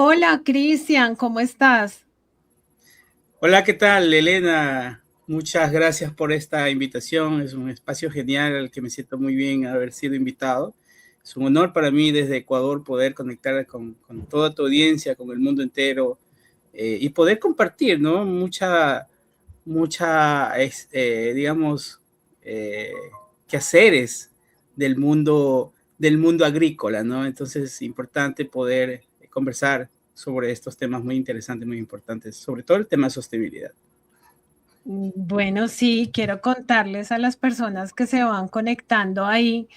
Hola, Cristian, ¿cómo estás? Hola, ¿qué tal, Elena? Muchas gracias por esta invitación. Es un espacio genial al que me siento muy bien haber sido invitado. Es un honor para mí desde Ecuador poder conectar con toda tu audiencia, con el mundo entero y poder compartir, ¿no? Digamos, eh, quehaceres del mundo agrícola, ¿no? Entonces es importante poder conversar sobre estos temas muy interesantes, muy importantes, sobre todo el tema de sostenibilidad. Bueno, sí, quiero contarles a las personas que se van conectando ahí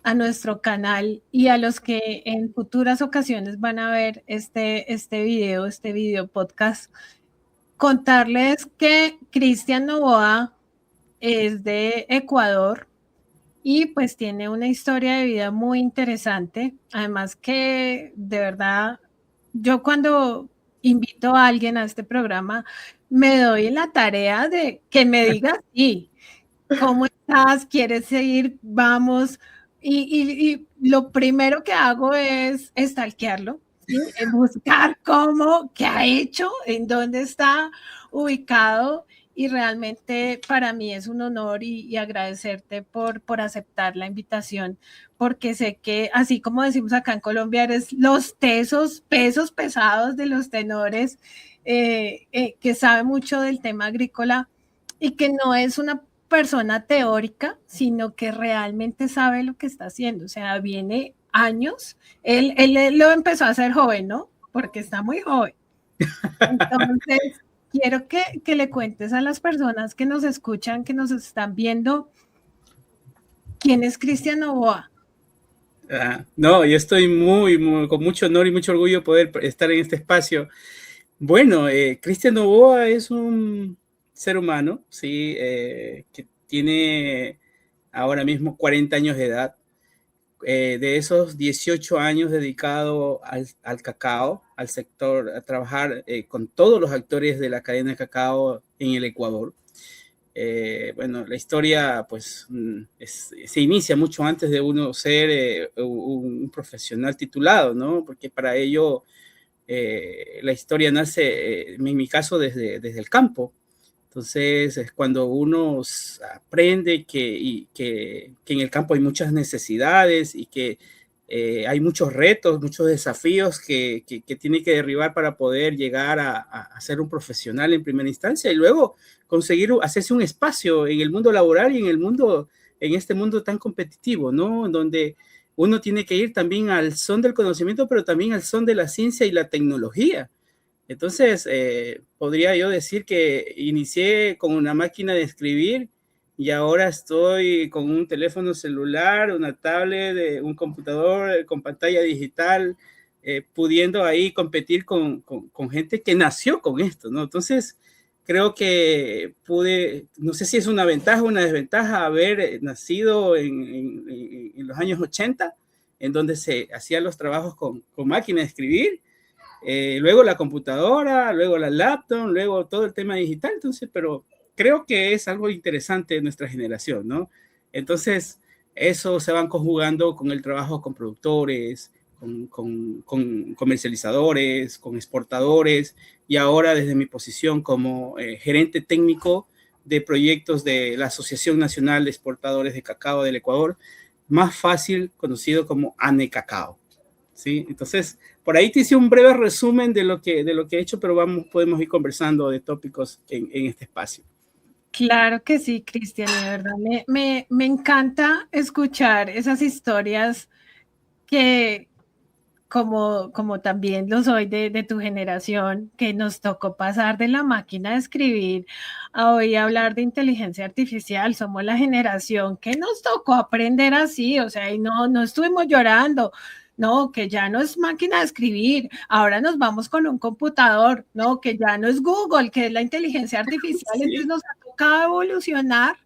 a nuestro canal y a los que en futuras ocasiones van a ver este video podcast, contarles que Cristian Novoa es de Ecuador y pues tiene una historia de vida muy interesante. Además que de verdad, yo cuando invito a alguien a este programa, me doy la tarea de que me diga sí, ¿cómo estás? ¿Quieres seguir? Vamos. Y lo primero que hago es stalkearlo, ¿sí? Buscar cómo, qué ha hecho, en dónde está ubicado. Y realmente para mí es un honor y agradecerte por aceptar la invitación, porque sé que, así como decimos acá en Colombia, eres los tesos, pesos pesados de los tenores, que sabe mucho del tema agrícola y que no es una persona teórica, sino que realmente sabe lo que está haciendo. O sea, viene años. Él lo empezó a hacer joven, ¿no? Porque está muy joven. Entonces, quiero que le cuentes a las personas que nos escuchan, que nos están viendo, quién es Cristian Novoa. No, yo estoy con mucho honor y mucho orgullo poder estar en este espacio. Bueno, Cristian Novoa es un ser humano, sí, que tiene ahora mismo 40 años de edad. De esos 18 años dedicado al cacao, al sector, a trabajar con todos los actores de la cadena de cacao en el Ecuador. Bueno, la historia pues se inicia mucho antes de uno ser un profesional titulado, ¿no? Porque para ello la historia nace, en mi caso, desde el campo. Entonces es cuando uno aprende que en el campo hay muchas necesidades y que hay muchos retos, muchos desafíos que tiene que derribar para poder llegar a ser un profesional en primera instancia y luego conseguir hacerse un espacio en el mundo laboral y en este mundo tan competitivo, ¿no? Donde uno tiene que ir también al son del conocimiento, pero también al son de la ciencia y la tecnología. Entonces, podría yo decir que inicié con una máquina de escribir y ahora estoy con un teléfono celular, una tablet, un computador con pantalla digital, pudiendo ahí competir con gente que nació con esto, ¿no? Entonces, creo que no sé si es una ventaja o una desventaja haber nacido en los años 80, en donde se hacían los trabajos con máquina de escribir, luego la computadora, luego la laptop, luego todo el tema digital. Entonces, pero creo que es algo interesante de nuestra generación, ¿no? Entonces, eso se van conjugando con el trabajo con productores, con comercializadores, con exportadores, y ahora desde mi posición como gerente técnico de proyectos de la Asociación Nacional de Exportadores de Cacao del Ecuador, más fácil conocido como ANE Cacao. ¿Sí? Entonces, por ahí te hice un breve resumen de lo que he hecho, pero podemos ir conversando de tópicos en este espacio. Claro que sí, Cristian, y de verdad me encanta escuchar esas historias que, como también lo soy de tu generación, que nos tocó pasar de la máquina de escribir a hoy hablar de inteligencia artificial. Somos la generación que nos tocó aprender así, o sea, y no estuvimos llorando. No, que ya no es máquina de escribir, ahora nos vamos con un computador, no, que ya no es Google, que es la inteligencia artificial, entonces Sí, nos ha tocado evolucionar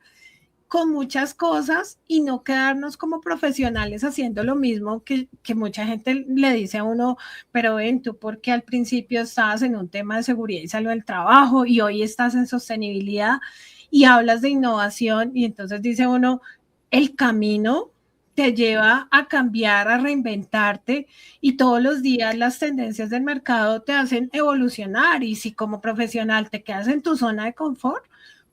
con muchas cosas y no quedarnos como profesionales haciendo lo mismo que mucha gente le dice a uno, pero ven tú, porque al principio estabas en un tema de seguridad y salud del trabajo y hoy estás en sostenibilidad y hablas de innovación y entonces dice uno, el camino te lleva a cambiar, a reinventarte y todos los días las tendencias del mercado te hacen evolucionar y si como profesional te quedas en tu zona de confort,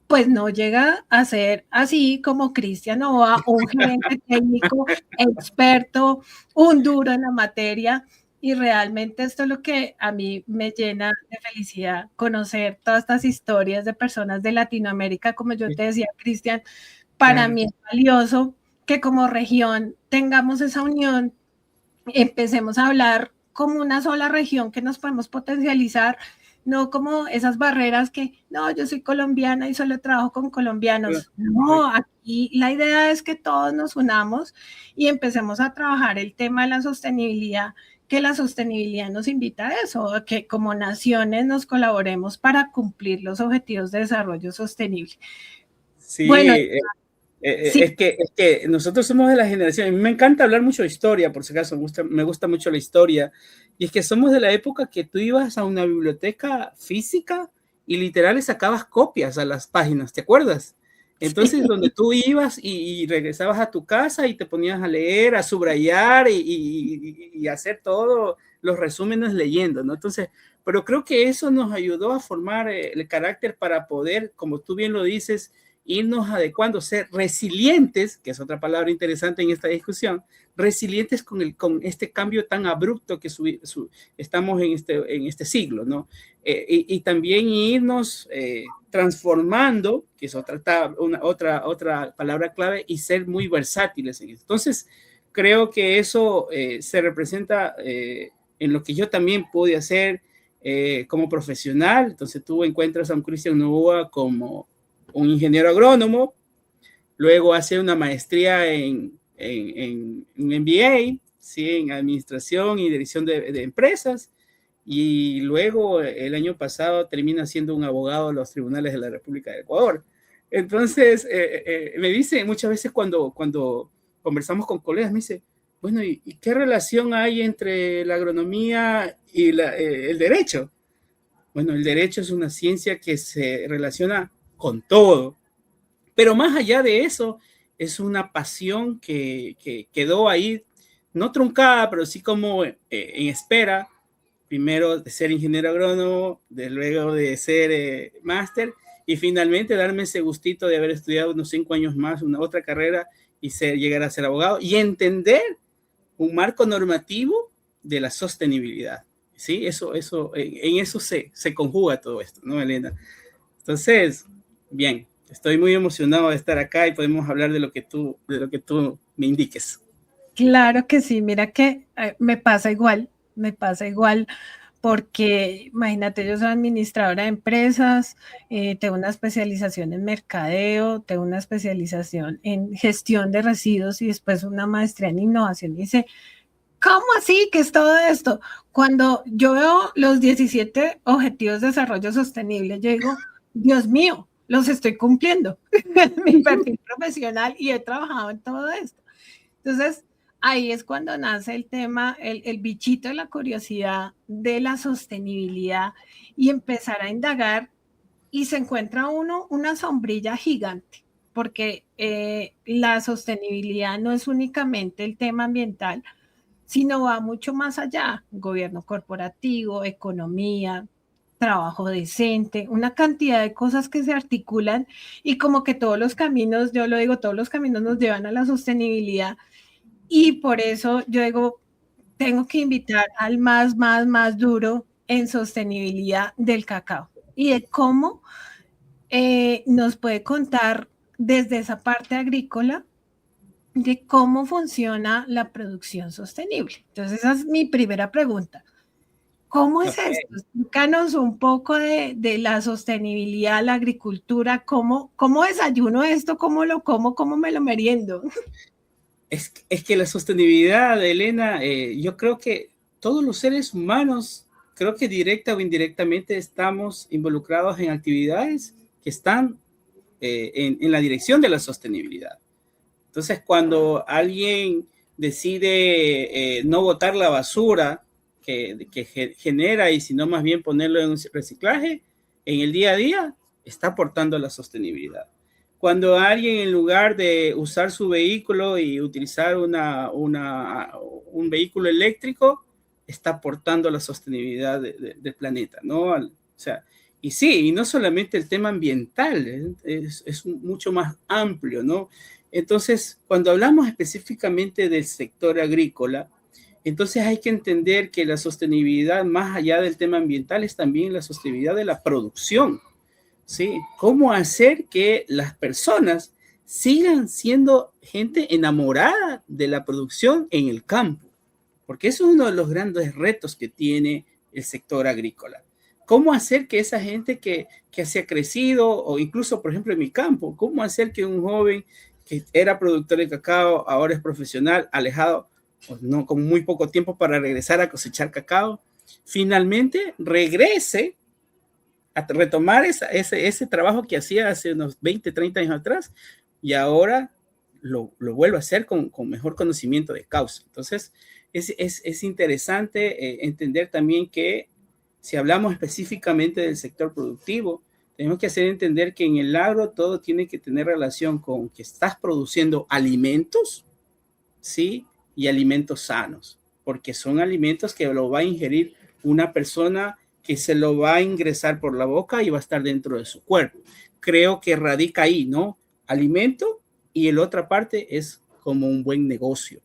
pues no llega a ser así como Cristian Novoa, un gerente técnico experto, un duro en la materia. Y realmente esto es lo que a mí me llena de felicidad, conocer todas estas historias de personas de Latinoamérica, como yo te decía, Cristian, para mí es valioso que como región tengamos esa unión, empecemos a hablar como una sola región que nos podemos potencializar, no como esas barreras que, no, yo soy colombiana y solo trabajo con colombianos. No, aquí la idea es que todos nos unamos y empecemos a trabajar el tema de la sostenibilidad, que la sostenibilidad nos invita a eso, a que como naciones nos colaboremos para cumplir los objetivos de desarrollo sostenible. Sí, Bueno, sí. es que nosotros somos de la generación, a mí me encanta hablar mucho de historia, por si acaso, me gusta mucho la historia, y es que somos de la época que tú ibas a una biblioteca física y literal le sacabas copias a las páginas, ¿te acuerdas? Entonces, Sí. donde tú ibas y regresabas a tu casa y te ponías a leer, a subrayar y hacer todos los resúmenes leyendo, ¿no? Entonces, pero creo que eso nos ayudó a formar el carácter para poder, como tú bien lo dices, irnos adecuando, ser resilientes, que es otra palabra interesante en esta discusión, resilientes con este cambio tan abrupto que estamos en este siglo, ¿no? Y también irnos transformando, que es otra palabra clave, y ser muy versátiles en eso. Entonces, creo que eso se representa en lo que yo también pude hacer como profesional. Entonces, tú encuentras a un Cristian Novoa como un ingeniero agrónomo, luego hace una maestría en MBA, ¿sí? En administración y dirección de empresas, y luego el año pasado termina siendo un abogado de los tribunales de la República de Ecuador. Entonces, me dice muchas veces cuando conversamos con colegas, me dice, bueno, ¿y qué relación hay entre la agronomía y el derecho? Bueno, el derecho es una ciencia que se relaciona con todo, pero más allá de eso, es una pasión que quedó ahí, no truncada, pero sí como en espera, primero de ser ingeniero agrónomo, luego de ser máster, y finalmente darme ese gustito de haber estudiado unos 5 años más, una otra carrera, y llegar a ser abogado, y entender un marco normativo de la sostenibilidad. ¿Sí? En eso se conjuga todo esto, ¿no, Elena? Entonces, bien, estoy muy emocionado de estar acá y podemos hablar de lo que tú me indiques. Claro que sí, mira que me pasa igual porque imagínate, yo soy administradora de empresas, tengo una especialización en mercadeo, tengo una especialización en gestión de residuos y después una maestría en innovación. Y dice, ¿cómo así? ¿Qué es todo esto? Cuando yo veo los 17 Objetivos de Desarrollo Sostenible, yo digo, Dios mío, los estoy cumpliendo en mi perfil profesional y he trabajado en todo esto. Entonces, ahí es cuando nace el tema, el bichito de la curiosidad de la sostenibilidad y empezar a indagar y se encuentra uno una sombrilla gigante, porque la sostenibilidad no es únicamente el tema ambiental, sino va mucho más allá, gobierno corporativo, economía, trabajo decente, una cantidad de cosas que se articulan y como que todos los caminos, yo lo digo, todos los caminos nos llevan a la sostenibilidad y por eso yo digo, tengo que invitar al más duro en sostenibilidad del cacao y de cómo nos puede contar desde esa parte agrícola de cómo funciona la producción sostenible. Entonces, esa es mi primera pregunta. ¿Cómo es Okay. esto? Explícanos un poco de la sostenibilidad, la agricultura, cómo desayuno esto, cómo lo como, cómo me lo meriendo. Es que la sostenibilidad, Elena, yo creo que todos los seres humanos, creo que directa o indirectamente, estamos involucrados en actividades que están en la dirección de la sostenibilidad. Entonces, cuando alguien decide no botar la basura que genera y sino más bien ponerlo en un reciclaje, en el día a día está aportando a la sostenibilidad. cuando alguien, en lugar de usar su vehículo y utilizar un vehículo eléctrico, está aportando a la sostenibilidad del planeta, ¿no? O sea, y sí, y no solamente el tema ambiental, es mucho más amplio, ¿no? Entonces, cuando hablamos específicamente del sector agrícola, entonces hay que entender que la sostenibilidad, más allá del tema ambiental, es también la sostenibilidad de la producción, ¿sí? ¿Cómo hacer que las personas sigan siendo gente enamorada de la producción en el campo? Porque eso es uno de los grandes retos que tiene el sector agrícola. ¿Cómo hacer que esa gente que se ha crecido, o incluso, por ejemplo, en mi campo, cómo hacer que un joven que era productor de cacao, ahora es profesional, alejado, no, con muy poco tiempo para regresar a cosechar cacao, finalmente regrese a retomar ese trabajo que hacía hace unos 20, 30 años atrás y ahora lo vuelvo a hacer con mejor conocimiento de causa? Entonces, es interesante entender también que si hablamos específicamente del sector productivo, tenemos que hacer entender que en el agro todo tiene que tener relación con que estás produciendo alimentos, ¿sí? Y alimentos sanos, porque son alimentos que lo va a ingerir una persona que se lo va a ingresar por la boca y va a estar dentro de su cuerpo. Creo que radica ahí, ¿no? Alimento, y la otra parte es como un buen negocio.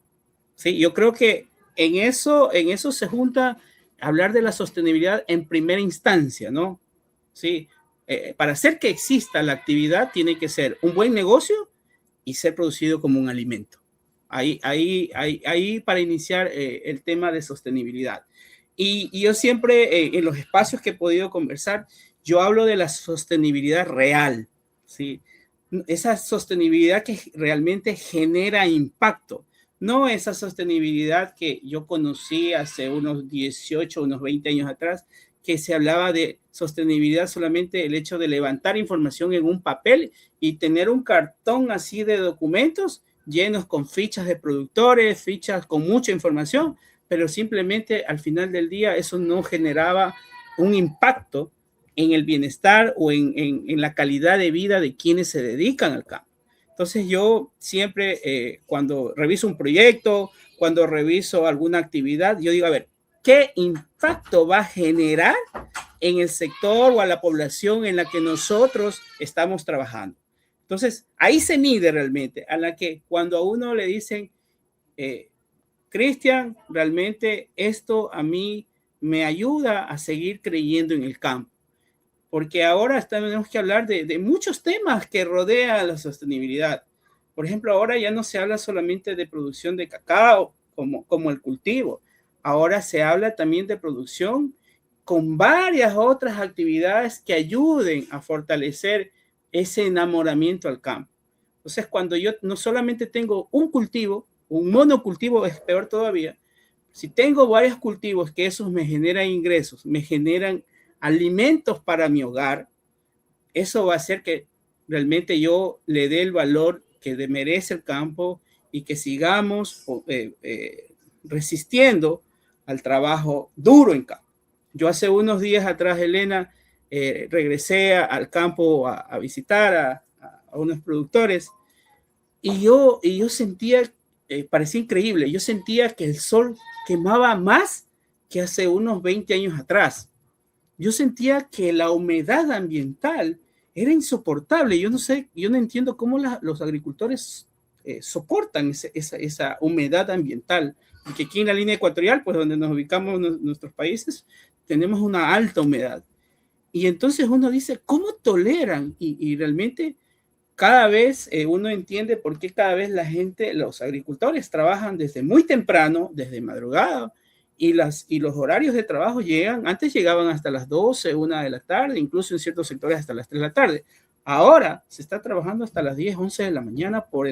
Sí, yo creo que en eso se junta hablar de la sostenibilidad en primera instancia, ¿no? Sí, para hacer que exista la actividad tiene que ser un buen negocio y ser producido como un alimento. Ahí para iniciar el tema de sostenibilidad. Y yo siempre, en los espacios que he podido conversar, yo hablo de la sostenibilidad real, ¿sí? Esa sostenibilidad que realmente genera impacto, no esa sostenibilidad que yo conocí hace unos 18, unos 20 años atrás, que se hablaba de sostenibilidad solamente el hecho de levantar información en un papel y tener un cartón así de documentos llenos con fichas de productores, fichas con mucha información, pero simplemente al final del día eso no generaba un impacto en el bienestar o en la calidad de vida de quienes se dedican al campo. Entonces yo siempre, cuando reviso un proyecto, cuando reviso alguna actividad, yo digo, a ver, ¿qué impacto va a generar en el sector o a la población en la que nosotros estamos trabajando? Entonces, ahí se mide realmente, a la que cuando a uno le dicen, Cristian, realmente esto a mí me ayuda a seguir creyendo en el campo, porque ahora tenemos que hablar de muchos temas que rodean la sostenibilidad. Por ejemplo, ahora ya no se habla solamente de producción de cacao como el cultivo, ahora se habla también de producción con varias otras actividades que ayuden a fortalecer ese enamoramiento al campo. Entonces, cuando yo no solamente tengo un cultivo, un monocultivo es peor todavía, si tengo varios cultivos que esos me generan ingresos, me generan alimentos para mi hogar, eso va a hacer que realmente yo le dé el valor que merece el campo y que sigamos resistiendo al trabajo duro en campo. Yo hace unos días atrás, Elena, regresé al campo a visitar a unos productores y yo sentía, parecía increíble, yo sentía que el sol quemaba más que hace unos 20 años atrás. Yo sentía que la humedad ambiental era insoportable. Yo no sé, yo no entiendo cómo los agricultores soportan esa humedad ambiental. Porque aquí en la línea ecuatorial, pues donde nos ubicamos nuestros países, tenemos una alta humedad. Y entonces uno dice, ¿cómo toleran? Y realmente cada vez uno entiende por qué cada vez la gente, los agricultores trabajan desde muy temprano, desde madrugada, y los horarios de trabajo antes llegaban hasta las 12, 1 de la tarde, incluso en ciertos sectores hasta las 3 de la tarde. Ahora se está trabajando hasta las 10, 11 de la mañana por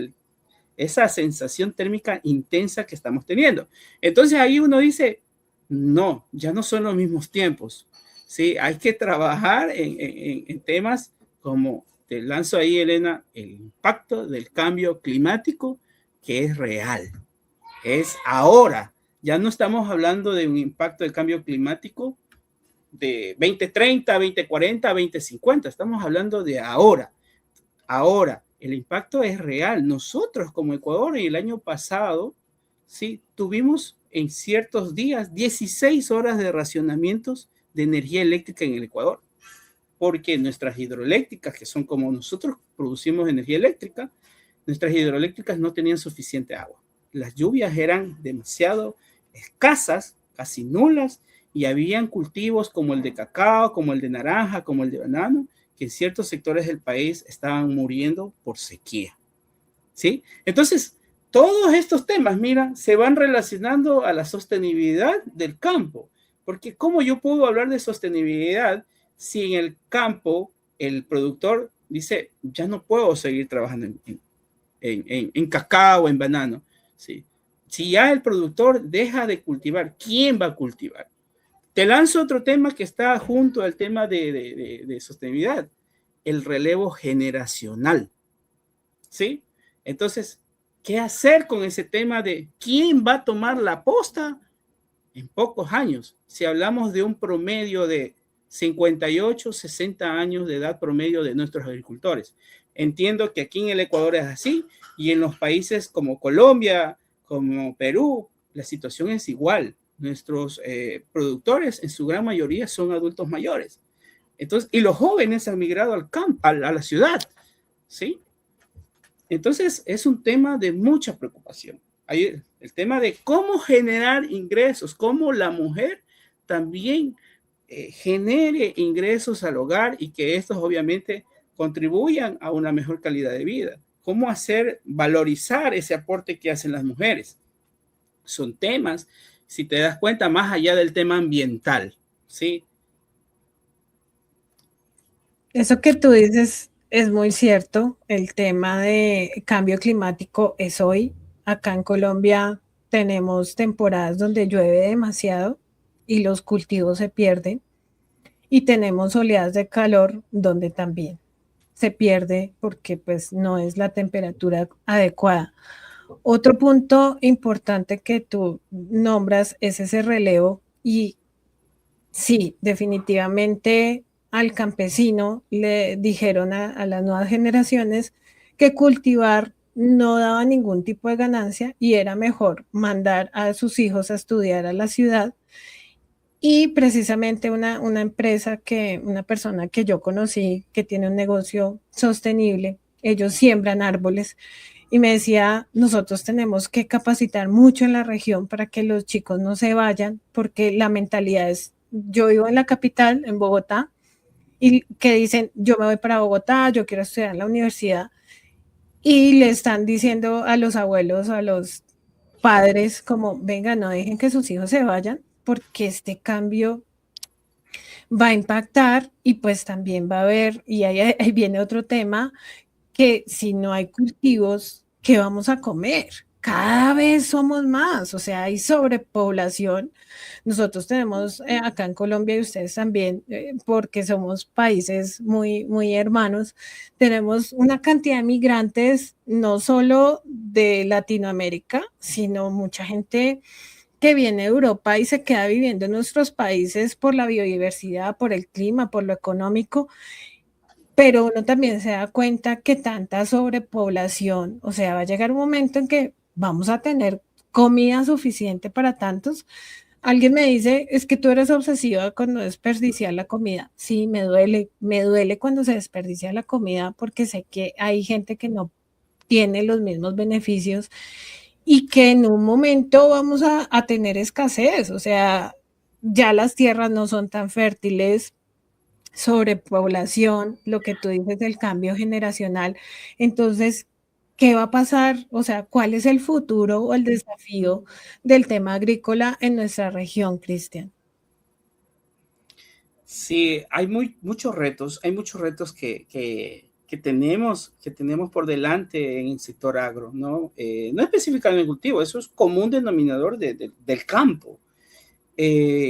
esa sensación térmica intensa que estamos teniendo. Entonces ahí uno dice, no, ya no son los mismos tiempos. Sí, hay que trabajar en temas como, te lanzo ahí, Elena, el impacto del cambio climático, que es real. Es ahora. Ya no estamos hablando de un impacto del cambio climático de 2030, 2040, 2050. Estamos hablando de ahora. Ahora, El impacto es real. Nosotros como Ecuador en el año pasado, sí, tuvimos en ciertos días 16 horas de racionamientos de energía eléctrica en el Ecuador, porque nuestras hidroeléctricas, que son como nosotros producimos energía eléctrica, nuestras hidroeléctricas no tenían suficiente agua. Las lluvias eran demasiado escasas, casi nulas, y habían cultivos como el de cacao, como el de naranja, como el de banano, que en ciertos sectores del país estaban muriendo por sequía. ¿Sí? Entonces, todos estos temas, mira, se van relacionando a la sostenibilidad del campo. Porque ¿cómo yo puedo hablar de sostenibilidad si en el campo el productor dice, ya no puedo seguir trabajando en cacao, en banano? ¿Sí? Si ya el productor deja de cultivar, ¿quién va a cultivar? Te lanzo otro tema que está junto al tema de sostenibilidad, el relevo generacional. ¿Sí? Entonces, ¿qué hacer con ese tema de quién va a tomar la posta en pocos años? Si hablamos de un promedio de 58, 60 años de edad promedio de nuestros agricultores. Entiendo que aquí en el Ecuador es así y en los países como Colombia, como Perú, la situación es igual. Nuestros productores en su gran mayoría son adultos mayores. Entonces, y los jóvenes han migrado al campo, a la ciudad, ¿sí? Entonces, es un tema de mucha preocupación. Hay el tema de cómo generar ingresos, cómo la mujer también genere ingresos al hogar y que estos obviamente contribuyan a una mejor calidad de vida. Cómo hacer, valorizar ese aporte que hacen las mujeres. Son temas, si te das cuenta, más allá del tema ambiental, ¿sí? Eso que tú dices es muy cierto. El tema de cambio climático es hoy. Acá en Colombia tenemos temporadas donde llueve demasiado y los cultivos se pierden. Y tenemos oleadas de calor donde también se pierde porque pues no es la temperatura adecuada. Otro punto importante que tú nombras es ese relevo y sí, definitivamente al campesino le dijeron a las nuevas generaciones que cultivar no daba ningún tipo de ganancia y era mejor mandar a sus hijos a estudiar a la ciudad. Y precisamente una empresa una persona que yo conocí que tiene un negocio sostenible, ellos siembran árboles y me decía, nosotros tenemos que capacitar mucho en la región para que los chicos no se vayan, porque la mentalidad es, yo vivo en la capital, en Bogotá, y que dicen, yo me voy para Bogotá, yo quiero estudiar en la universidad, y le están diciendo a los abuelos, a los padres, como, venga, no dejen que sus hijos se vayan, porque este cambio va a impactar y pues también va a haber, y ahí viene otro tema, que si no hay cultivos, ¿qué vamos a comer? Cada vez somos más, o sea, hay sobrepoblación. Nosotros tenemos acá en Colombia y ustedes también, porque somos países muy, muy hermanos, tenemos una cantidad de migrantes, no solo de Latinoamérica, sino mucha gente que viene de Europa y se queda viviendo en nuestros países por la biodiversidad, por el clima, por lo económico, pero uno también se da cuenta que tanta sobrepoblación, o sea, va a llegar un momento en que vamos a tener comida suficiente para tantos. Alguien me dice, es que tú eres obsesiva con no desperdiciar la comida. Sí, me duele cuando se desperdicia la comida porque sé que hay gente que no tiene los mismos beneficios y que en un momento vamos a tener escasez, o sea, ya las tierras no son tan fértiles, sobrepoblación, lo que tú dices del cambio generacional. Entonces, ¿qué va a pasar? O sea, ¿cuál es el futuro o el desafío del tema agrícola en nuestra región, Cristian? Sí, hay hay muchos retos que tenemos por delante en el sector agro, ¿no? No específicamente en el cultivo, eso es común denominador del campo.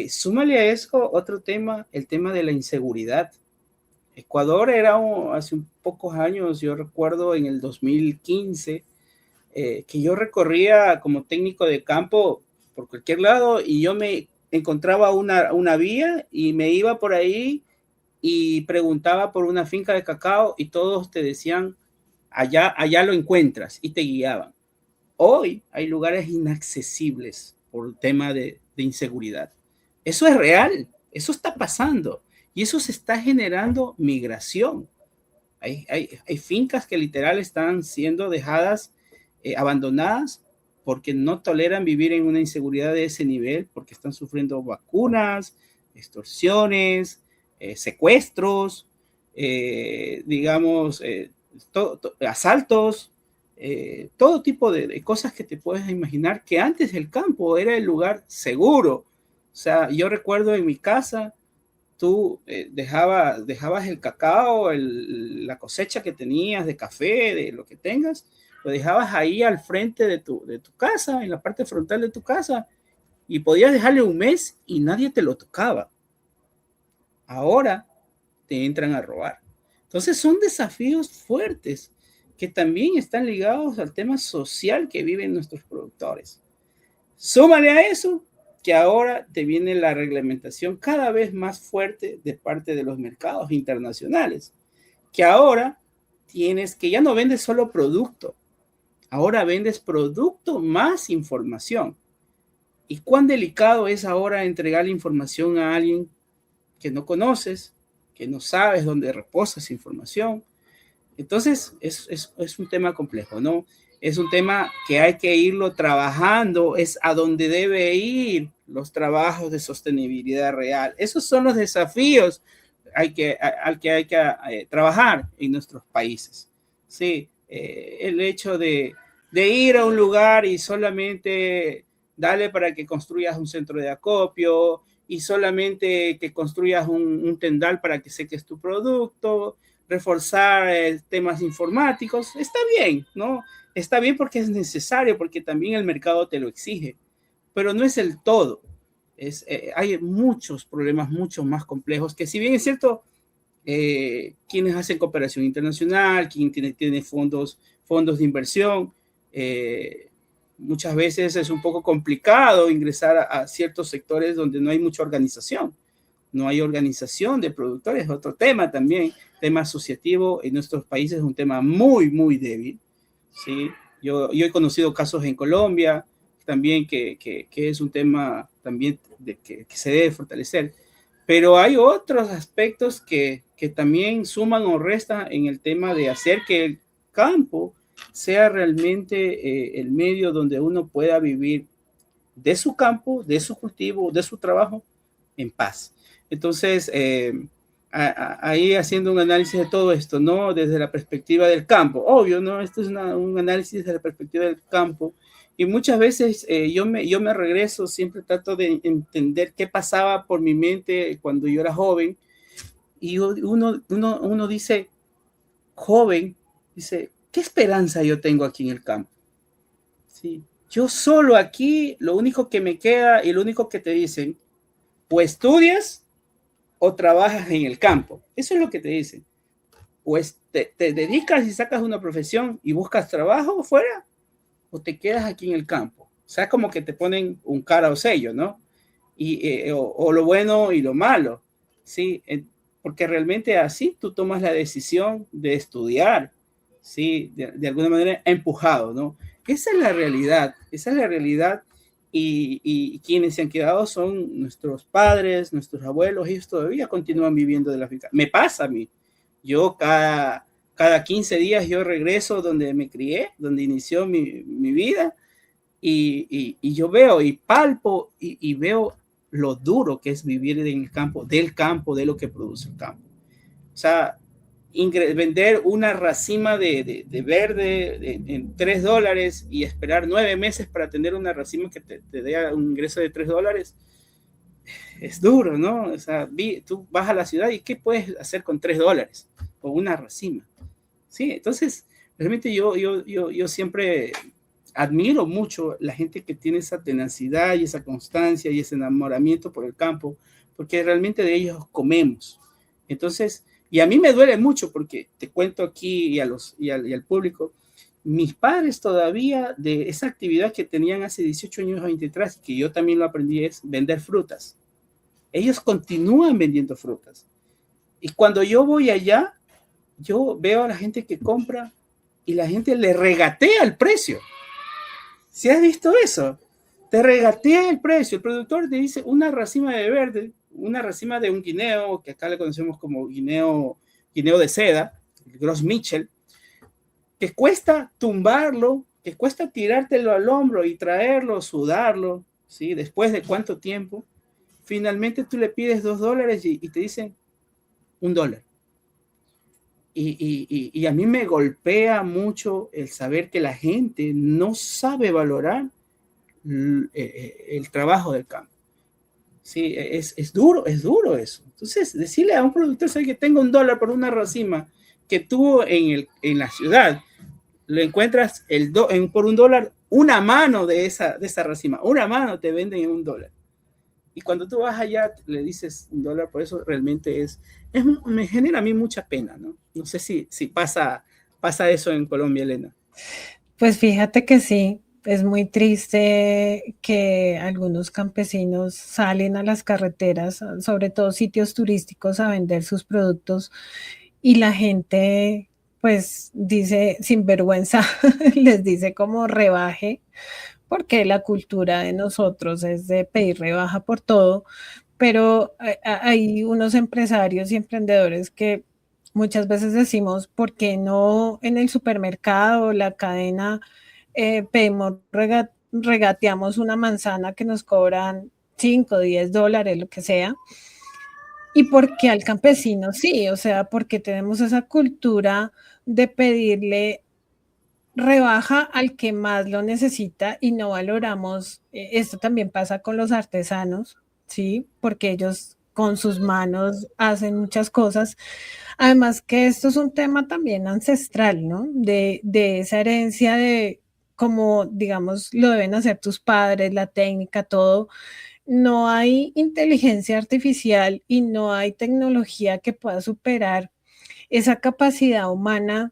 Súmale a eso otro tema, el tema de la inseguridad. Ecuador era hace un pocos años, yo recuerdo en el 2015, que yo recorría como técnico de campo por cualquier lado y yo me encontraba una vía y me iba por ahí y preguntaba por una finca de cacao y todos te decían, allá lo encuentras y te guiaban. Hoy hay lugares inaccesibles por el tema de inseguridad. Eso es real, eso está pasando y eso se está generando migración. Hay fincas que literal están siendo dejadas, abandonadas, porque no toleran vivir en una inseguridad de ese nivel, porque están sufriendo vacunas, extorsiones, secuestros, digamos, asaltos, todo tipo de cosas que te puedes imaginar, que antes el campo era el lugar seguro. O sea, yo recuerdo en mi casa, tú dejabas el cacao, la cosecha que tenías de café, de lo que tengas, lo dejabas ahí al frente de tu casa, en la parte frontal de tu casa, y podías dejarle un mes y nadie te lo tocaba. Ahora te entran a robar. Entonces son desafíos fuertes que también están ligados al tema social que viven nuestros productores. Súmale a eso que ahora te viene la reglamentación cada vez más fuerte de parte de los mercados internacionales, que ahora tienes que ya no vendes solo producto, ahora vendes producto más información. ¿Y cuán delicado es ahora entregar la información a alguien que no conoces, que no sabes dónde reposa esa información? Entonces, es un tema complejo, ¿no? Es un tema que hay que irlo trabajando, es a donde debe ir los trabajos de sostenibilidad real. Esos son los desafíos al que hay que trabajar en nuestros países. Sí, el hecho de ir a un lugar y solamente darle para que construyas un centro de acopio y solamente que construyas un tendal para que seques tu producto, reforzar temas informáticos, está bien, ¿no? Está bien porque es necesario, porque también el mercado te lo exige, pero no es el todo. Hay muchos problemas mucho más complejos que, si bien es cierto, quienes hacen cooperación internacional, quien tiene fondos de inversión, muchas veces es un poco complicado ingresar a ciertos sectores donde no hay mucha organización. No hay organización de productores, otro tema también, tema asociativo en nuestros países es un tema muy, muy débil. ¿Sí? Yo he conocido casos en Colombia también que es un tema también que se debe fortalecer, pero hay otros aspectos que también suman o restan en el tema de hacer que el campo sea realmente el medio donde uno pueda vivir de su campo, de su cultivo, de su trabajo en paz. Entonces, ahí haciendo un análisis de todo esto, ¿no? Desde la perspectiva del campo. Obvio, ¿no? Esto es un análisis desde la perspectiva del campo. Y muchas veces yo me regreso, siempre trato de entender qué pasaba por mi mente cuando yo era joven. Y uno dice, joven, dice, ¿qué esperanza yo tengo aquí en el campo? Sí. Yo solo aquí, lo único que me queda y lo único que te dicen, o estudias o trabajas en el campo. Eso es lo que te dicen. Pues te dedicas y sacas una profesión y buscas trabajo fuera, o te quedas aquí en el campo. O sea, como que te ponen un cara o sello, ¿no? O lo bueno y lo malo, ¿sí? Porque realmente así tú tomas la decisión de estudiar, ¿sí? De alguna manera empujado, ¿no? Esa es la realidad, y quienes se han quedado son nuestros padres, nuestros abuelos, ellos todavía continúan viviendo de la finca. Me pasa a mí, yo cada 15 días yo regreso donde me crié, donde inició mi vida, y yo veo y palpo y veo lo duro que es vivir en el campo, de lo que produce el campo. O sea, vender una racima de verde en $3 y esperar 9 meses para tener una racima que te dé un ingreso de $3, es duro, ¿no? O sea, tú vas a la ciudad y ¿qué puedes hacer con $3? Con una racima. Sí, entonces, realmente yo siempre admiro mucho la gente que tiene esa tenacidad y esa constancia y ese enamoramiento por el campo, porque realmente de ellos comemos. Entonces, y a mí me duele mucho porque te cuento aquí y al público, mis padres todavía de esa actividad que tenían hace 18 años o 23, que yo también lo aprendí, es vender frutas. Ellos continúan vendiendo frutas. Y cuando yo voy allá, yo veo a la gente que compra y la gente le regatea el precio. ¿Si has visto eso? Te regatea el precio. El productor te dice una racima de verde, una racima de un guineo, que acá le conocemos como guineo de seda, el Gros Michel, que cuesta tumbarlo, que cuesta tirártelo al hombro y traerlo, sudarlo, ¿sí? Después de cuánto tiempo, finalmente tú le pides $2 y te dicen $1. Y a mí me golpea mucho el saber que la gente no sabe valorar el trabajo del campo. Sí, es duro eso. Entonces, decirle a un productor, ¿sabe que tengo $1 por una racima que tuvo en la ciudad? Lo encuentras por $1, una mano de esa racima, una mano te venden en $1. Y cuando tú vas allá, le dices $1, por eso realmente me genera a mí mucha pena, ¿no? No sé si pasa eso en Colombia, Elena. Pues fíjate que sí, es muy triste que algunos campesinos salen a las carreteras, sobre todo sitios turísticos, a vender sus productos y la gente pues dice sin vergüenza, les dice como rebaje, porque la cultura de nosotros es de pedir rebaja por todo, pero hay unos empresarios y emprendedores que muchas veces decimos, ¿por qué no en el supermercado, la cadena, pedimos, regateamos una manzana que nos cobran 5, $10, lo que sea? Y porque al campesino sí, o sea, porque tenemos esa cultura de pedirle rebaja al que más lo necesita y no valoramos, esto también pasa con los artesanos, ¿sí? Porque ellos con sus manos hacen muchas cosas. Además que esto es un tema también ancestral, ¿no? De esa herencia de como, digamos, lo deben hacer tus padres, la técnica, todo. No hay inteligencia artificial y no hay tecnología que pueda superar esa capacidad humana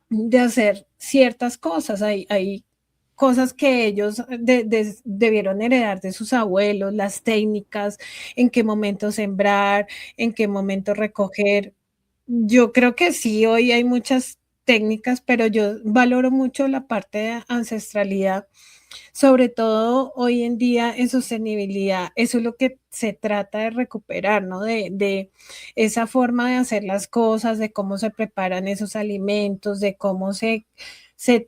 de hacer ciertas cosas. Hay cosas que ellos debieron heredar de sus abuelos, las técnicas, en qué momento sembrar, en qué momento recoger. Yo creo que sí, hoy hay muchas técnicas, pero yo valoro mucho la parte de ancestralidad, sobre todo hoy en día en sostenibilidad. Eso es lo que se trata de recuperar, ¿no? De esa forma de hacer las cosas, de cómo se preparan esos alimentos, de cómo se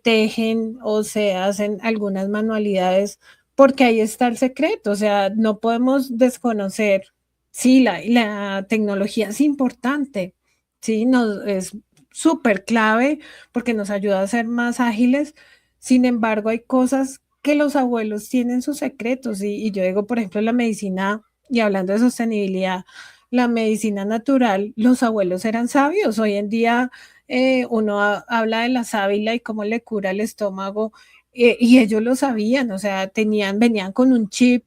tejen o se hacen algunas manualidades, porque ahí está el secreto, o sea, no podemos desconocer, sí, la tecnología es importante, sí, es súper clave porque nos ayuda a ser más ágiles. Sin embargo, hay cosas que los abuelos tienen sus secretos y yo digo, por ejemplo, la medicina, y hablando de sostenibilidad, la medicina natural, los abuelos eran sabios. Hoy en día uno habla de la sábila y cómo le cura el estómago, y ellos lo sabían, o sea, venían con un chip,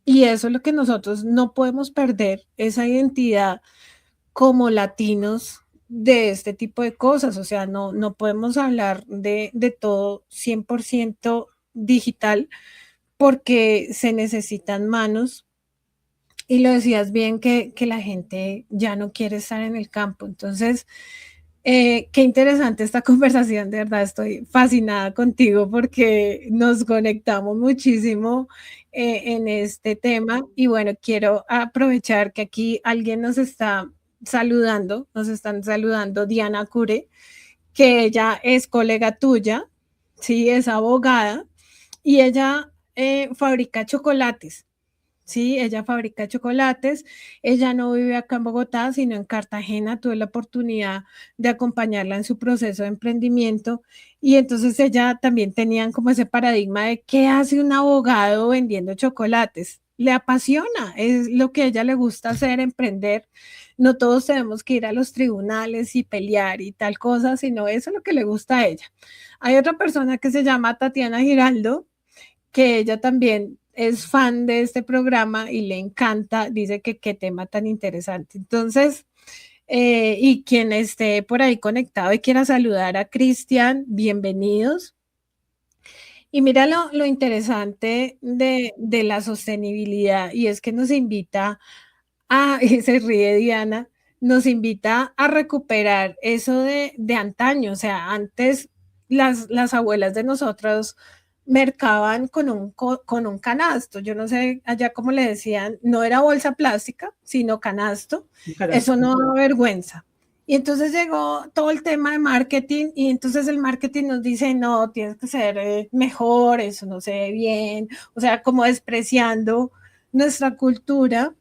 y eso es lo que nosotros no podemos perder, esa identidad como latinos de este tipo de cosas, o sea, no podemos hablar de todo 100% digital porque se necesitan manos y lo decías bien que la gente ya no quiere estar en el campo. Entonces, qué interesante esta conversación, de verdad estoy fascinada contigo porque nos conectamos muchísimo en este tema y bueno, quiero aprovechar que aquí alguien nos está saludando, nos están saludando Diana Cure, que ella es colega tuya, sí, es abogada y ella fabrica chocolates. Sí, ella fabrica chocolates, ella no vive acá en Bogotá, sino en Cartagena. Tuve la oportunidad de acompañarla en su proceso de emprendimiento y entonces ella también tenían como ese paradigma de qué hace un abogado vendiendo chocolates. Le apasiona, es lo que a ella le gusta hacer, emprender. No todos tenemos que ir a los tribunales y pelear y tal cosa, sino eso es lo que le gusta a ella. Hay otra persona que se llama Tatiana Giraldo, que ella también es fan de este programa y le encanta, dice que qué tema tan interesante. Entonces, y quien esté por ahí conectado y quiera saludar a Cristian, bienvenidos. Y mira lo interesante de la sostenibilidad y es que nos invita y se ríe Diana, nos invita a recuperar eso de antaño, o sea, antes las abuelas de nosotros mercaban con un canasto. Yo no sé allá cómo le decían, no era bolsa plástica, sino canasto. Eso no da vergüenza. Y entonces llegó todo el tema de marketing y entonces el marketing nos dice, no, tienes que ser mejor, eso no se ve bien, o sea, como despreciando nuestra cultura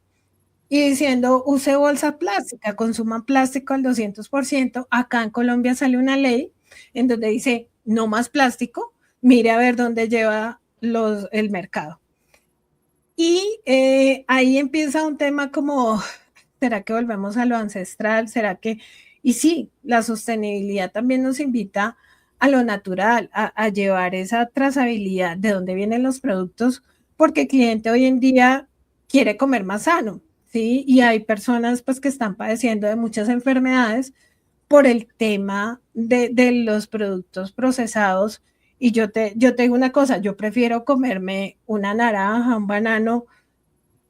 y diciendo, use bolsa plástica, consuma plástico al 200%. Acá en Colombia sale una ley en donde dice, no más plástico, mire a ver dónde lleva el mercado. Y ahí empieza un tema como, ¿será que volvemos a lo ancestral? ¿Será que...? Y sí, la sostenibilidad también nos invita a lo natural, a llevar esa trazabilidad de dónde vienen los productos, porque el cliente hoy en día quiere comer más sano, ¿sí? Y hay personas pues que están padeciendo de muchas enfermedades por el tema de los productos procesados. Y yo te digo una cosa, yo prefiero comerme una naranja, un banano,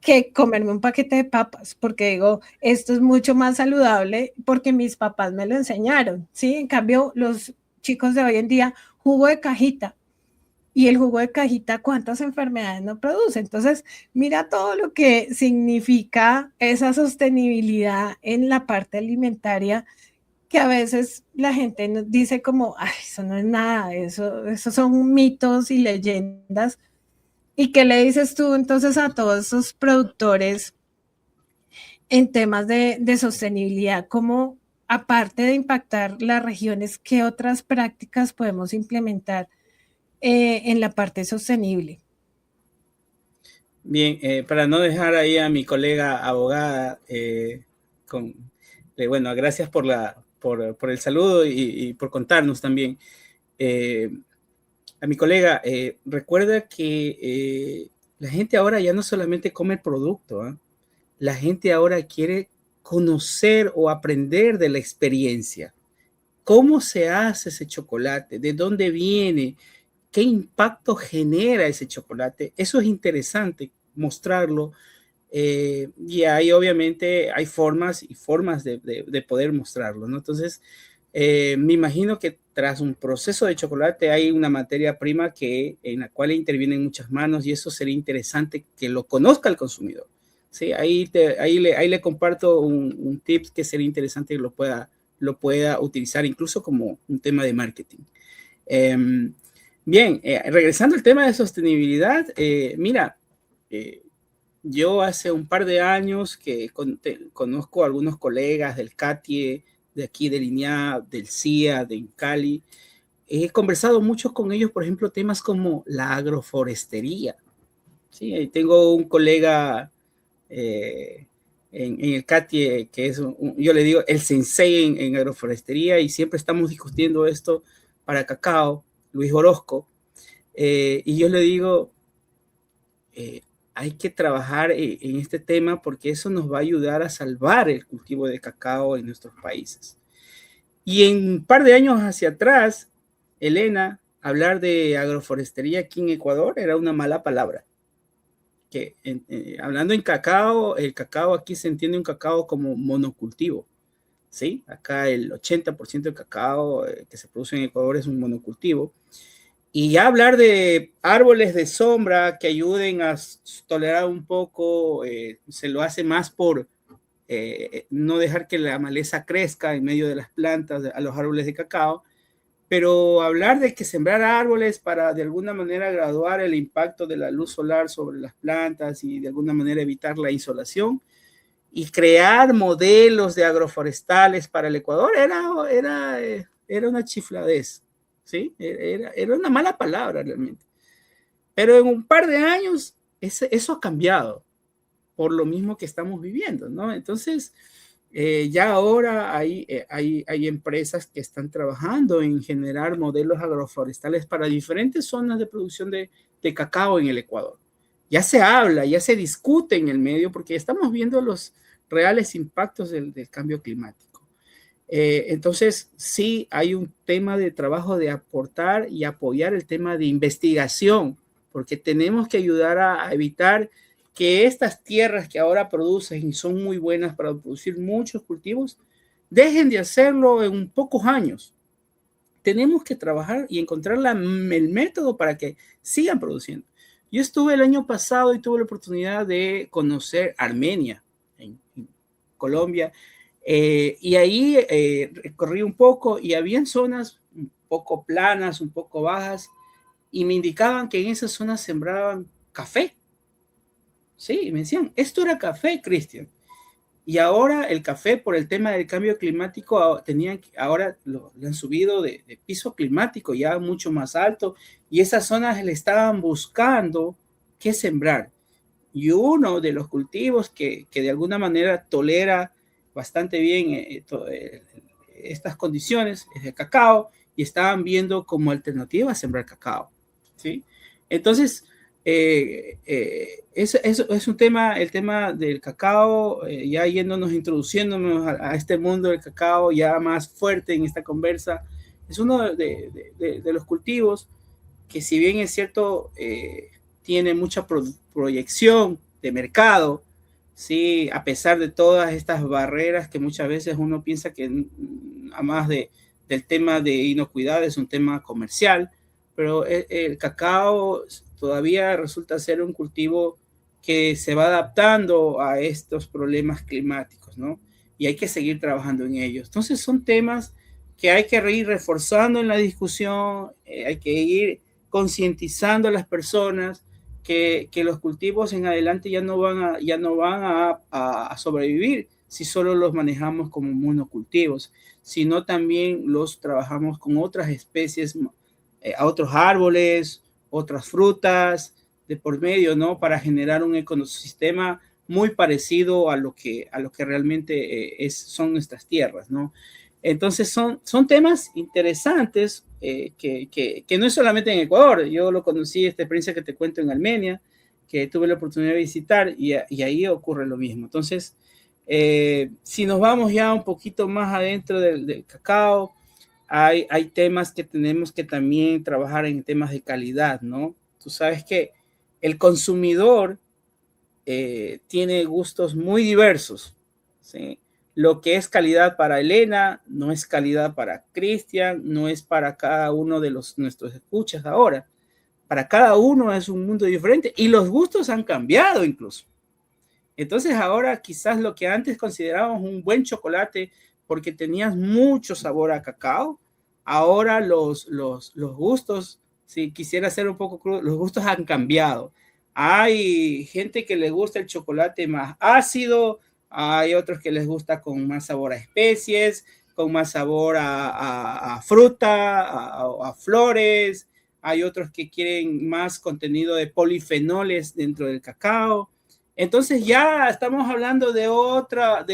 que comerme un paquete de papas, porque digo, esto es mucho más saludable porque mis papás me lo enseñaron, ¿sí? En cambio, los chicos de hoy en día, jugo de cajita, y el jugo de cajita, ¿cuántas enfermedades no produce? Entonces, mira todo lo que significa esa sostenibilidad en la parte alimentaria, que a veces la gente nos dice como, ay, eso no es nada, eso son mitos y leyendas. ¿Y qué le dices tú entonces a todos esos productores en temas de sostenibilidad? ¿Cómo, aparte de impactar las regiones, qué otras prácticas podemos implementar en la parte sostenible? Bien, para no dejar ahí a mi colega abogada, bueno, gracias por el saludo y por contarnos también. A mi colega, recuerda que la gente ahora ya no solamente come el producto, ¿eh? La gente ahora quiere conocer o aprender de la experiencia. ¿Cómo se hace ese chocolate? ¿De dónde viene? ¿Qué impacto genera ese chocolate? Eso es interesante mostrarlo. Y ahí obviamente hay formas y formas de poder mostrarlo, ¿no? Entonces, me imagino que tras un proceso de chocolate hay una materia prima en la cual intervienen muchas manos y eso sería interesante que lo conozca el consumidor. ¿Sí? Ahí le comparto un tip que sería interesante que lo pueda utilizar incluso como un tema de marketing. Bien, regresando al tema de sostenibilidad, mira, yo hace un par de años que conozco a algunos colegas del CATIE, de aquí de Línea, del CIA, de Incali. He conversado mucho con ellos, por ejemplo, temas como la agroforestería. Sí, ahí tengo un colega en el CATIE que es, yo le digo, el sensei en agroforestería y siempre estamos discutiendo esto para cacao, Luis Orozco. Y yo le digo, hay que trabajar en este tema porque eso nos va a ayudar a salvar el cultivo de cacao en nuestros países. Y en un par de años hacia atrás, Elena, hablar de agroforestería aquí en Ecuador era una mala palabra. Que hablando en cacao, el cacao aquí se entiende un cacao como monocultivo. ¿Sí? Acá el 80% del cacao que se produce en Ecuador es un monocultivo. Y ya hablar de árboles de sombra que ayuden a tolerar un poco, se lo hace más por no dejar que la maleza crezca en medio de las plantas, a los árboles de cacao, pero hablar de que sembrar árboles para de alguna manera graduar el impacto de la luz solar sobre las plantas y de alguna manera evitar la insolación y crear modelos de agroforestales para el Ecuador era una chifladez. ¿Sí? Era una mala palabra realmente. Pero en un par de años eso ha cambiado por lo mismo que estamos viviendo, ¿no? Entonces, ya ahora hay empresas que están trabajando en generar modelos agroforestales para diferentes zonas de producción de cacao en el Ecuador. Ya se habla, ya se discute en el medio porque estamos viendo los reales impactos del cambio climático. Entonces, sí hay un tema de trabajo de aportar y apoyar el tema de investigación, porque tenemos que ayudar a evitar que estas tierras que ahora producen y son muy buenas para producir muchos cultivos, dejen de hacerlo en pocos años. tenemos que trabajar y encontrar el método para que sigan produciendo. Yo estuve el año pasado y tuve la oportunidad de conocer Armenia, en Colombia, y ahí recorrí un poco y había zonas un poco planas, un poco bajas, y me indicaban que en esas zonas sembraban café. Sí, me decían, esto era café, Cristian. Y ahora el café, por el tema del cambio climático, ahora le han subido de piso climático ya mucho más alto, y esas zonas le estaban buscando qué sembrar. Y uno de los cultivos que de alguna manera tolera bastante bien estas condiciones es el cacao, y estaban viendo como alternativa a sembrar cacao. ¿Sí? Entonces, eso es un tema, el tema del cacao, ya introduciéndonos a este mundo del cacao ya más fuerte en esta conversa, es uno de los cultivos que, si bien es cierto, tiene mucha proyección de mercado, ¿sí? A pesar de todas estas barreras que muchas veces uno piensa que, además del tema de inocuidad, es un tema comercial, pero el cacao todavía resulta ser un cultivo que se va adaptando a estos problemas climáticos, ¿no? Y hay que seguir trabajando en ellos. Entonces son temas que hay que ir reforzando en la discusión, hay que ir concientizando a las personas que los cultivos en adelante ya no van a sobrevivir si solo los manejamos como monocultivos, sino también los trabajamos con otras especies, a otros árboles, otras frutas de por medio, ¿no? Para generar un ecosistema muy parecido a lo que realmente son nuestras tierras, ¿no? Entonces son temas interesantes que no es solamente en Ecuador. Yo lo conocí, esta experiencia que te cuento, en Armenia, que tuve la oportunidad de visitar, y ahí ocurre lo mismo. Entonces, si nos vamos ya un poquito más adentro del cacao, hay temas que tenemos que también trabajar en temas de calidad, ¿no? Tú sabes que el consumidor tiene gustos muy diversos, ¿sí? Lo que es calidad para Elena no es calidad para Cristian, no es para cada uno de nuestros escuchas ahora. Para cada uno es un mundo diferente, y los gustos han cambiado incluso. Entonces ahora quizás lo que antes considerábamos un buen chocolate porque tenías mucho sabor a cacao, ahora los gustos, si quisiera ser un poco crudo, los gustos han cambiado. Hay gente que le gusta el chocolate más ácido, hay otros que les gusta con más sabor a especies, con más sabor a fruta, a flores. Hay otros que quieren más contenido de polifenoles dentro del cacao. Entonces ya estamos hablando de otro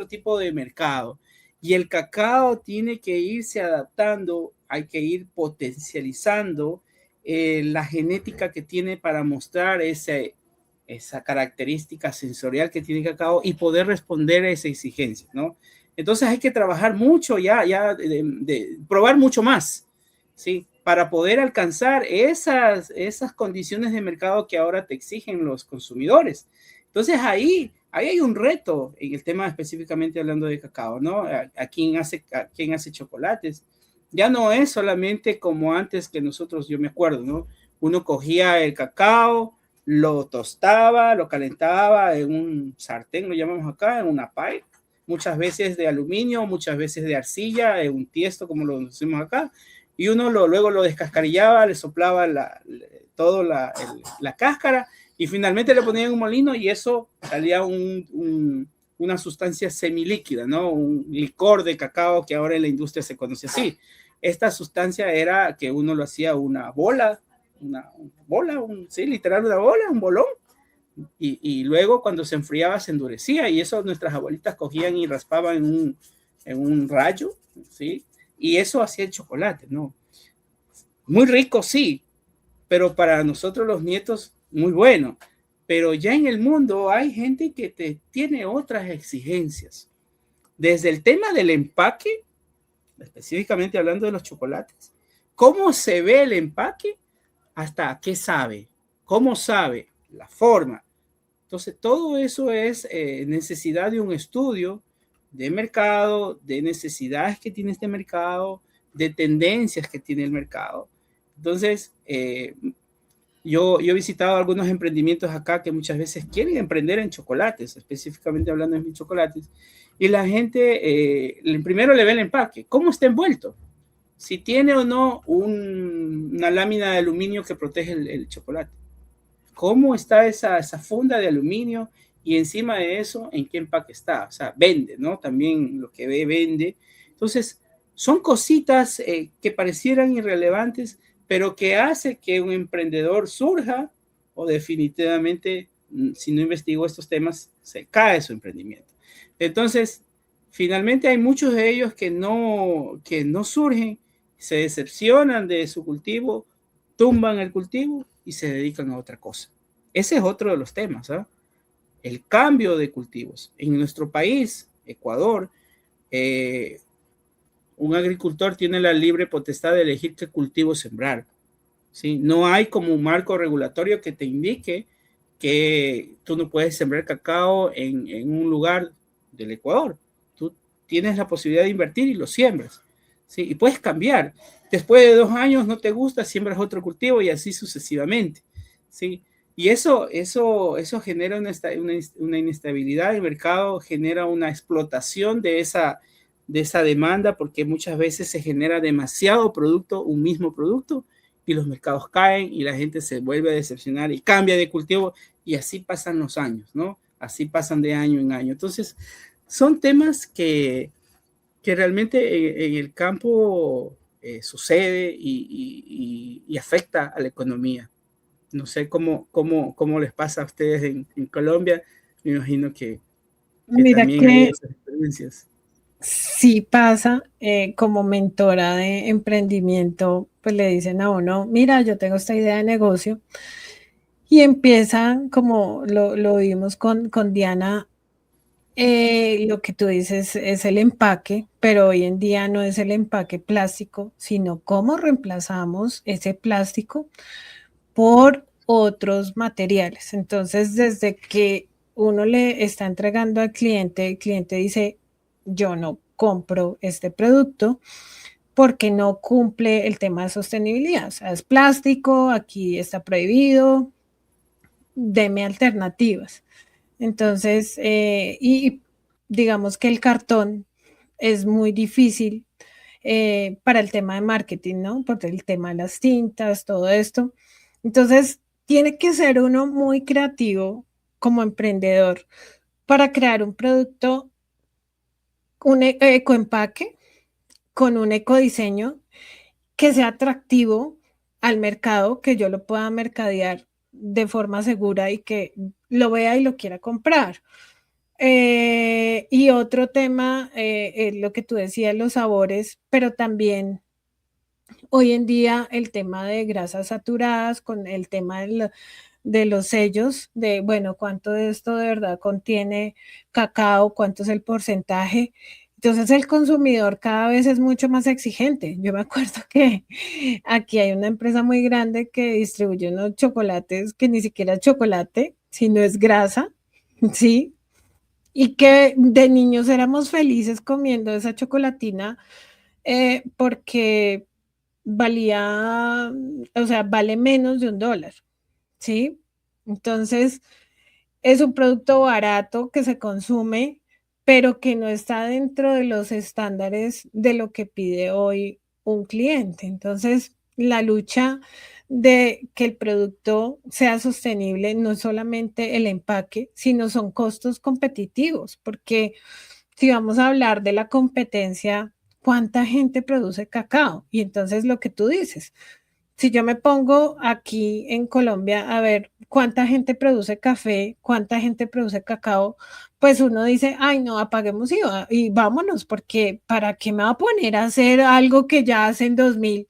tipo de mercado. Y el cacao tiene que irse adaptando, hay que ir potencializando la genética que tiene para mostrar esa característica sensorial que tiene el cacao y poder responder a esa exigencia, ¿no? Entonces hay que trabajar mucho de probar mucho más, ¿sí? Para poder alcanzar esas condiciones de mercado que ahora te exigen los consumidores. Entonces ahí hay un reto en el tema, específicamente hablando de cacao, ¿no? A quien hace chocolates. Ya no es solamente como antes, que nosotros, yo me acuerdo, ¿no? Uno cogía el cacao, lo tostaba, lo calentaba en un sartén, lo llamamos acá, en una paila, muchas veces de aluminio, muchas veces de arcilla, en un tiesto, como lo decimos acá, y uno luego lo descascarillaba, le soplaba toda la cáscara, y finalmente le ponía en un molino, y eso salía una sustancia semilíquida, ¿no? Un licor de cacao, que ahora en la industria se conoce así. Esta sustancia era que uno lo hacía una bola, sí, literal una bola, un bolón, y luego cuando se enfriaba se endurecía, y eso nuestras abuelitas cogían y raspaban en un rayo, ¿sí? Y eso hacía el chocolate, ¿no? Muy rico, sí, pero para nosotros los nietos, muy bueno. Pero ya en el mundo hay gente que tiene otras exigencias. Desde el tema del empaque, específicamente hablando de los chocolates, cómo se ve el empaque, hasta qué sabe, cómo sabe, la forma. Entonces, todo eso es necesidad de un estudio de mercado, de necesidades que tiene este mercado, de tendencias que tiene el mercado. Entonces, yo he visitado algunos emprendimientos acá que muchas veces quieren emprender en chocolates, específicamente hablando de mis chocolates, y la gente primero le ve el empaque, cómo está envuelto, si tiene o no una lámina de aluminio que protege el chocolate, cómo está esa funda de aluminio, y encima de eso, en qué empaque está. O sea, vende, ¿no? También lo que ve, vende. Entonces, son cositas que parecieran irrelevantes, pero que hace que un emprendedor surja, o definitivamente, si no investigó estos temas, se cae su emprendimiento. Entonces, finalmente hay muchos de ellos que no surgen, se decepcionan de su cultivo, tumban el cultivo y se dedican a otra cosa. Ese es otro de los temas, ¿eh? El cambio de cultivos. En nuestro país, Ecuador, un agricultor tiene la libre potestad de elegir qué cultivo sembrar, ¿sí? No hay como un marco regulatorio que te indique que tú no puedes sembrar cacao en un lugar del Ecuador. Tú tienes la posibilidad de invertir y lo siembras, ¿sí? Y puedes cambiar. Después de 2 años no te gusta, siembras otro cultivo y así sucesivamente, ¿sí? Y eso genera una inestabilidad del mercado, genera una explotación de esa demanda, porque muchas veces se genera demasiado producto, un mismo producto, y los mercados caen y la gente se vuelve a decepcionar y cambia de cultivo, y así pasan los años, ¿no? Así pasan de año en año. Entonces, son temas que realmente en el campo sucede y afecta a la economía. No sé cómo les pasa a ustedes en Colombia. Me imagino que Mira también hay que esas experiencias. sí pasa, como mentora de emprendimiento, pues le dicen a uno, mira, yo tengo esta idea de negocio, y empiezan, como lo vimos con Diana, lo que tú dices es el empaque, pero hoy en día no es el empaque plástico, sino cómo reemplazamos ese plástico por otros materiales. Entonces, desde que uno le está entregando al cliente, el cliente dice, yo no compro este producto porque no cumple el tema de sostenibilidad. O sea, es plástico, aquí está prohibido, deme alternativas. Entonces, y digamos que el cartón es muy difícil para el tema de marketing, ¿no? Por el tema de las tintas, todo esto. Entonces, tiene que ser uno muy creativo como emprendedor para crear un producto, un ecoempaque con un ecodiseño que sea atractivo al mercado, que yo lo pueda mercadear de forma segura y que lo vea y lo quiera comprar. Y otro tema, lo que tú decías, los sabores, pero también hoy en día el tema de grasas saturadas, con el tema de los sellos, de, bueno, cuánto de esto de verdad contiene cacao, cuánto es el porcentaje. Entonces el consumidor cada vez es mucho más exigente. Yo me acuerdo que aquí hay una empresa muy grande que distribuye unos chocolates que ni siquiera es chocolate, sino es grasa, ¿sí? Y que de niños éramos felices comiendo esa chocolatina, porque valía, o sea, vale menos de $1, ¿sí? Entonces, es un producto barato que se consume, pero que no está dentro de los estándares de lo que pide hoy un cliente. Entonces, la lucha de que el producto sea sostenible no es solamente el empaque, sino son costos competitivos, porque si vamos a hablar de la competencia, ¿cuánta gente produce cacao? Y entonces lo que tú dices, si yo me pongo aquí en Colombia a ver cuánta gente produce café, cuánta gente produce cacao, pues uno dice, ay, no, apaguemos y vámonos, porque ¿para qué me va a poner a hacer algo que ya hacen 2000?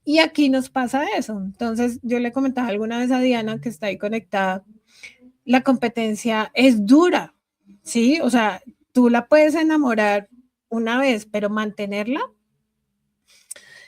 Y aquí nos pasa eso. Entonces, yo le comentaba alguna vez a Diana, que está ahí conectada, la competencia es dura, ¿sí? O sea, tú la puedes enamorar una vez, pero mantenerla,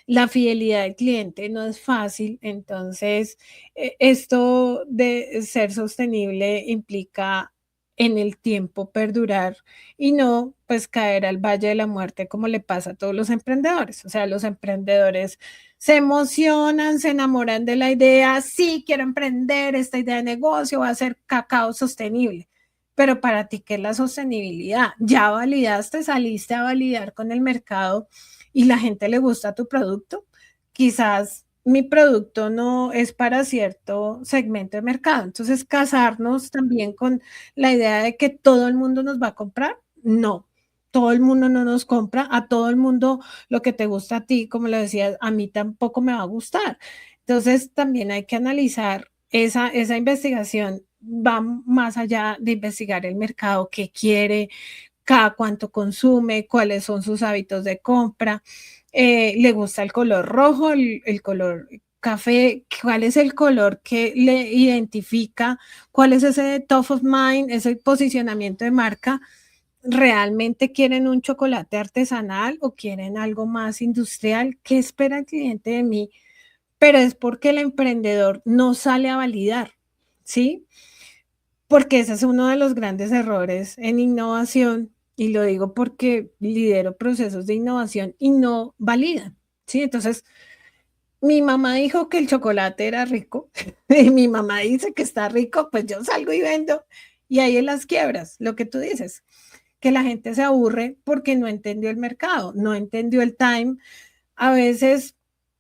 la fidelidad del cliente no es fácil. Entonces, esto de ser sostenible implica en el tiempo perdurar y no pues caer al valle de la muerte como le pasa a todos los emprendedores. O sea, los emprendedores se emocionan, se enamoran de la idea, sí, quiero emprender esta idea de negocio, va a ser cacao sostenible. Pero para ti, ¿qué es la sostenibilidad? Ya validaste, saliste a validar con el mercado y la gente le gusta tu producto. Quizás mi producto no es para cierto segmento de mercado. Entonces, casarnos también con la idea de que todo el mundo nos va a comprar, no. Todo el mundo no nos compra, a todo el mundo lo que te gusta a ti, como lo decías, a mí tampoco me va a gustar. Entonces, también hay que analizar esa investigación, va más allá de investigar el mercado, qué quiere, cada cuánto consume, cuáles son sus hábitos de compra, le gusta el color rojo, el color café, cuál es el color que le identifica, cuál es ese top of mind, ese posicionamiento de marca. ¿Realmente quieren un chocolate artesanal o quieren algo más industrial? ¿Qué espera el cliente de mí? Pero es porque el emprendedor no sale a validar, ¿sí? Porque ese es uno de los grandes errores en innovación, y lo digo porque lidero procesos de innovación y no validan, ¿sí? Entonces, mi mamá dijo que el chocolate era rico, y mi mamá dice que está rico, pues yo salgo y vendo, y ahí en las quiebras, lo que tú dices, que la gente se aburre porque no entendió el mercado, no entendió el time. A veces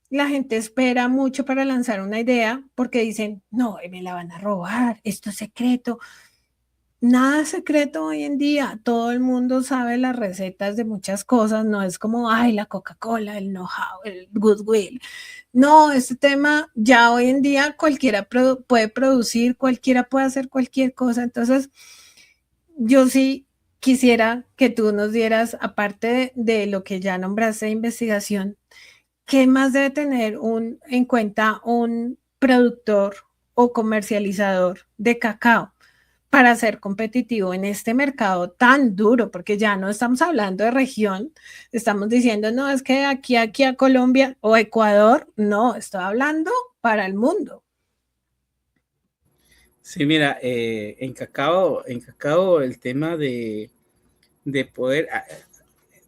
la gente espera mucho para lanzar una idea porque dicen, no, me la van a robar, esto es secreto. Nada es secreto hoy en día, todo el mundo sabe las recetas de muchas cosas, no es como, ay, la Coca-Cola, el know-how, el goodwill. No, este tema ya hoy en día cualquiera puede producir, cualquiera puede hacer cualquier cosa. Entonces, yo sí quisiera que tú nos dieras, aparte de lo que ya nombraste de investigación, ¿qué más debe tener en cuenta un productor o comercializador de cacao para ser competitivo en este mercado tan duro? Porque ya no estamos hablando de región, estamos diciendo, no, es que aquí a Colombia o Ecuador, no, estoy hablando para el mundo. Sí, mira, en cacao el tema de poder,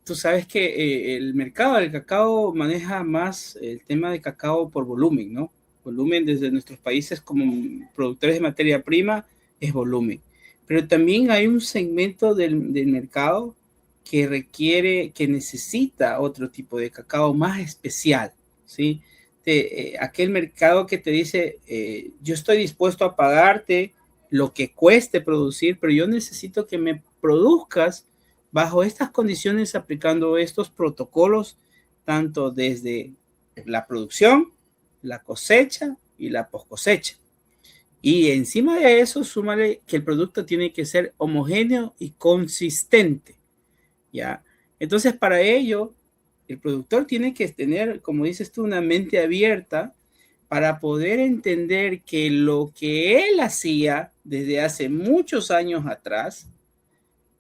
tú sabes que el mercado del cacao maneja más el tema de cacao por volumen, ¿no? Volumen desde nuestros países como productores de materia prima es volumen. Pero también hay un segmento del mercado que requiere, que necesita otro tipo de cacao más especial, ¿sí? Aquel mercado que te dice, yo estoy dispuesto a pagarte lo que cueste producir, pero yo necesito que me produzcas bajo estas condiciones aplicando estos protocolos, tanto desde la producción, la cosecha y la post cosecha. Y encima de eso, súmale que el producto tiene que ser homogéneo y consistente, ¿ya? Entonces, para ello, el productor tiene que tener, como dices tú, una mente abierta para poder entender que lo que él hacía desde hace muchos años atrás,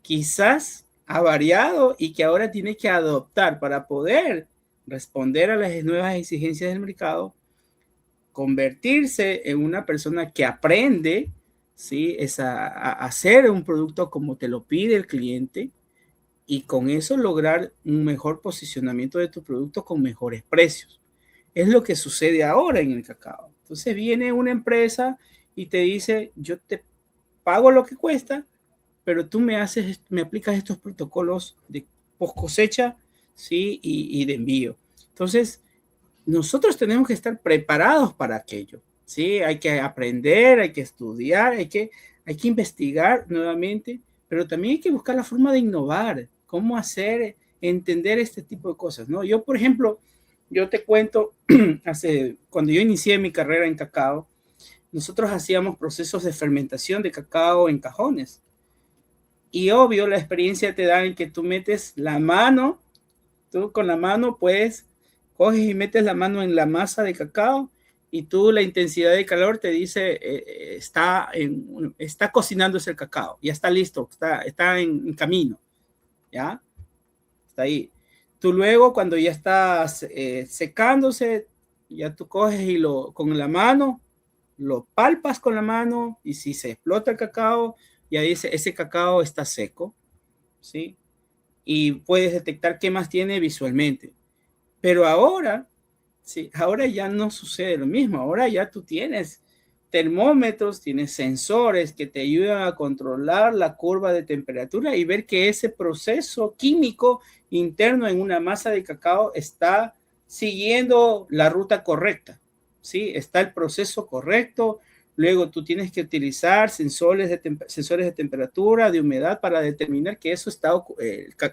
quizás ha variado y que ahora tiene que adoptar para poder responder a las nuevas exigencias del mercado, convertirse en una persona que aprende, ¿sí? A hacer un producto como te lo pide el cliente y con eso lograr un mejor posicionamiento de tu producto con mejores precios. Es lo que sucede ahora en el cacao. Entonces viene una empresa y te dice, yo te pago lo que cuesta, pero tú me aplicas estos protocolos de post cosecha, ¿sí? Y de envío. Entonces, nosotros tenemos que estar preparados para aquello, ¿sí? Hay que aprender, hay que estudiar, hay que investigar nuevamente, pero también hay que buscar la forma de innovar, cómo hacer, entender este tipo de cosas, ¿no? Yo, por ejemplo, yo te cuento, cuando yo inicié mi carrera en cacao, nosotros hacíamos procesos de fermentación de cacao en cajones. Y obvio, la experiencia te da en que tú metes la mano, tú con la mano puedes, coges y metes la mano en la masa de cacao y tú la intensidad de calor te dice, está cocinándose el cacao, ya está listo, está en camino, ¿ya? Está ahí. Tú luego, cuando ya está secándose, ya tú coges y con la mano, lo palpas con la mano y si se explota el cacao, ya dice, ese cacao está seco, ¿sí? Y puedes detectar qué más tiene visualmente. Pero ahora, sí, ahora ya no sucede lo mismo. Ahora ya tú tienes termómetros, tienes sensores que te ayudan a controlar la curva de temperatura y ver que ese proceso químico interno en una masa de cacao está siguiendo la ruta correcta, ¿sí? Está el proceso correcto. Luego tú tienes que utilizar sensores de temperatura, de humedad para determinar que eso está,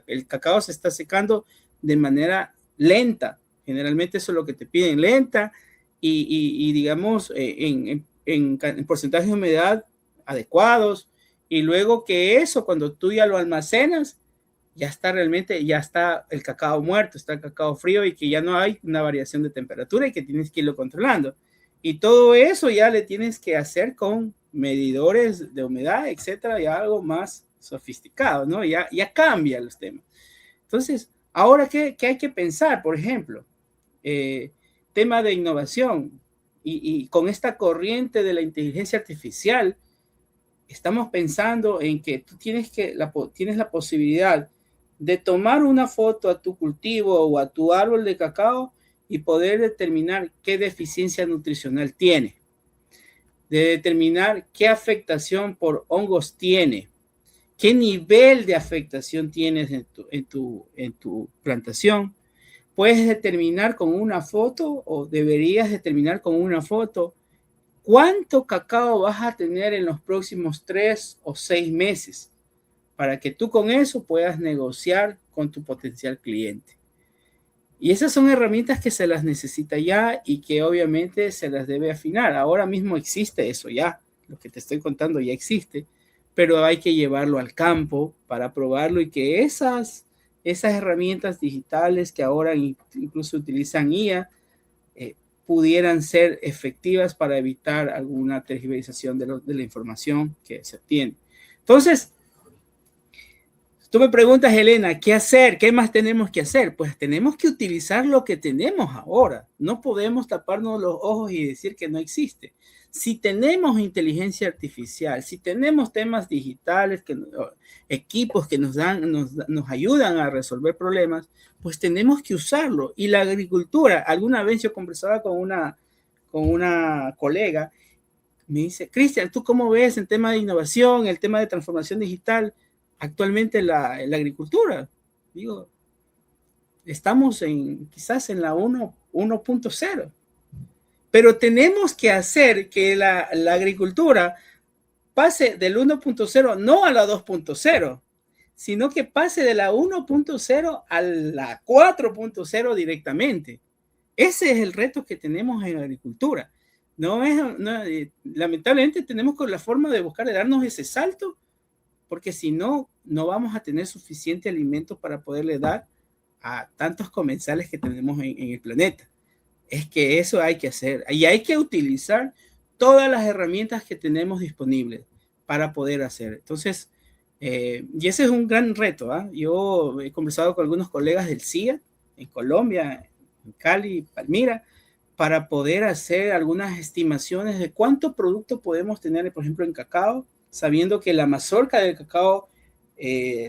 el cacao se está secando de manera lenta. Generalmente eso es lo que te piden, lenta y digamos, en porcentajes de humedad adecuados. Y luego que eso, cuando tú ya lo almacenas, ya está realmente, ya está el cacao muerto, está el cacao frío y que ya no hay una variación de temperatura y que tienes que irlo controlando. Y todo eso ya le tienes que hacer con medidores de humedad, etcétera, ya algo más sofisticado, ¿no? Ya cambia los temas. Entonces, ahora, ¿qué hay que pensar? Por ejemplo, tema de innovación y con esta corriente de la inteligencia artificial, estamos pensando en que tú tienes la posibilidad de tomar una foto a tu cultivo o a tu árbol de cacao y poder determinar qué deficiencia nutricional tiene, de determinar qué afectación por hongos tiene, qué nivel de afectación tienes en tu plantación. Puedes determinar con una foto o deberías determinar con una foto cuánto cacao vas a tener en los próximos 3 o 6 meses para que tú con eso puedas negociar con tu potencial cliente. Y esas son herramientas que se las necesita ya y que obviamente se las debe afinar. Ahora mismo existe eso ya, lo que te estoy contando ya existe, pero hay que llevarlo al campo para probarlo y que esas herramientas digitales que ahora incluso utilizan IA pudieran ser efectivas para evitar alguna tergiversación de la información que se obtiene. Entonces, tú me preguntas, Elena, ¿qué hacer? ¿Qué más tenemos que hacer? Pues tenemos que utilizar lo que tenemos ahora. No podemos taparnos los ojos y decir que no existe. Si tenemos inteligencia artificial, si tenemos temas digitales, equipos que nos ayudan a resolver problemas, pues tenemos que usarlo. Y la agricultura, alguna vez yo conversaba con una colega, me dice, Cristian, ¿tú cómo ves el tema de innovación, el tema de transformación digital? Actualmente la agricultura, digo, estamos quizás en la 1.0, pero tenemos que hacer que la agricultura pase del 1.0 no a la 2.0, sino que pase de la 1.0 a la 4.0 directamente. Ese es el reto que tenemos en agricultura. Lamentablemente tenemos la forma de buscar de darnos ese salto, porque si no, no vamos a tener suficiente alimento para poderle dar a tantos comensales que tenemos en el planeta. Es que eso hay que hacer y hay que utilizar todas las herramientas que tenemos disponibles para poder hacer. Entonces, y ese es un gran reto. Yo he conversado con algunos colegas del CIA en Colombia, en Cali, Palmira, para poder hacer algunas estimaciones de cuánto producto podemos tener, por ejemplo, en cacao, sabiendo que la mazorca del cacao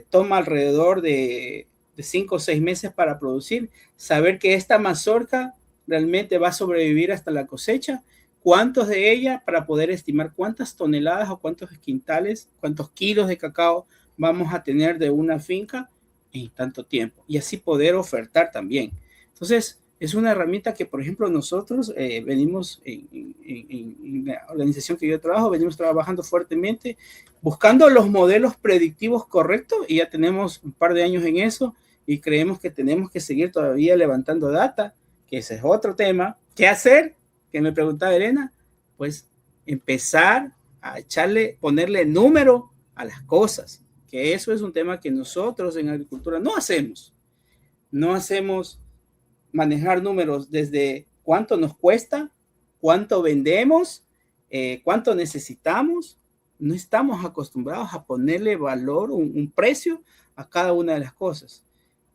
toma alrededor de 5 o 6 meses para producir, saber que esta mazorca realmente va a sobrevivir hasta la cosecha, cuántos de ella para poder estimar cuántas toneladas o cuántos quintales, cuántos kilos de cacao vamos a tener de una finca en tanto tiempo y así poder ofertar también. Entonces, es una herramienta que, por ejemplo, nosotros venimos en la organización que yo trabajo, venimos trabajando fuertemente, buscando los modelos predictivos correctos y ya tenemos un par de años en eso y creemos que tenemos que seguir todavía levantando data, que ese es otro tema. ¿Qué hacer? Que me preguntaba Elena, pues empezar a ponerle número a las cosas, que eso es un tema que nosotros en agricultura no hacemos. No hacemos manejar números desde cuánto nos cuesta, cuánto vendemos, cuánto necesitamos. No estamos acostumbrados a ponerle valor, un precio a cada una de las cosas.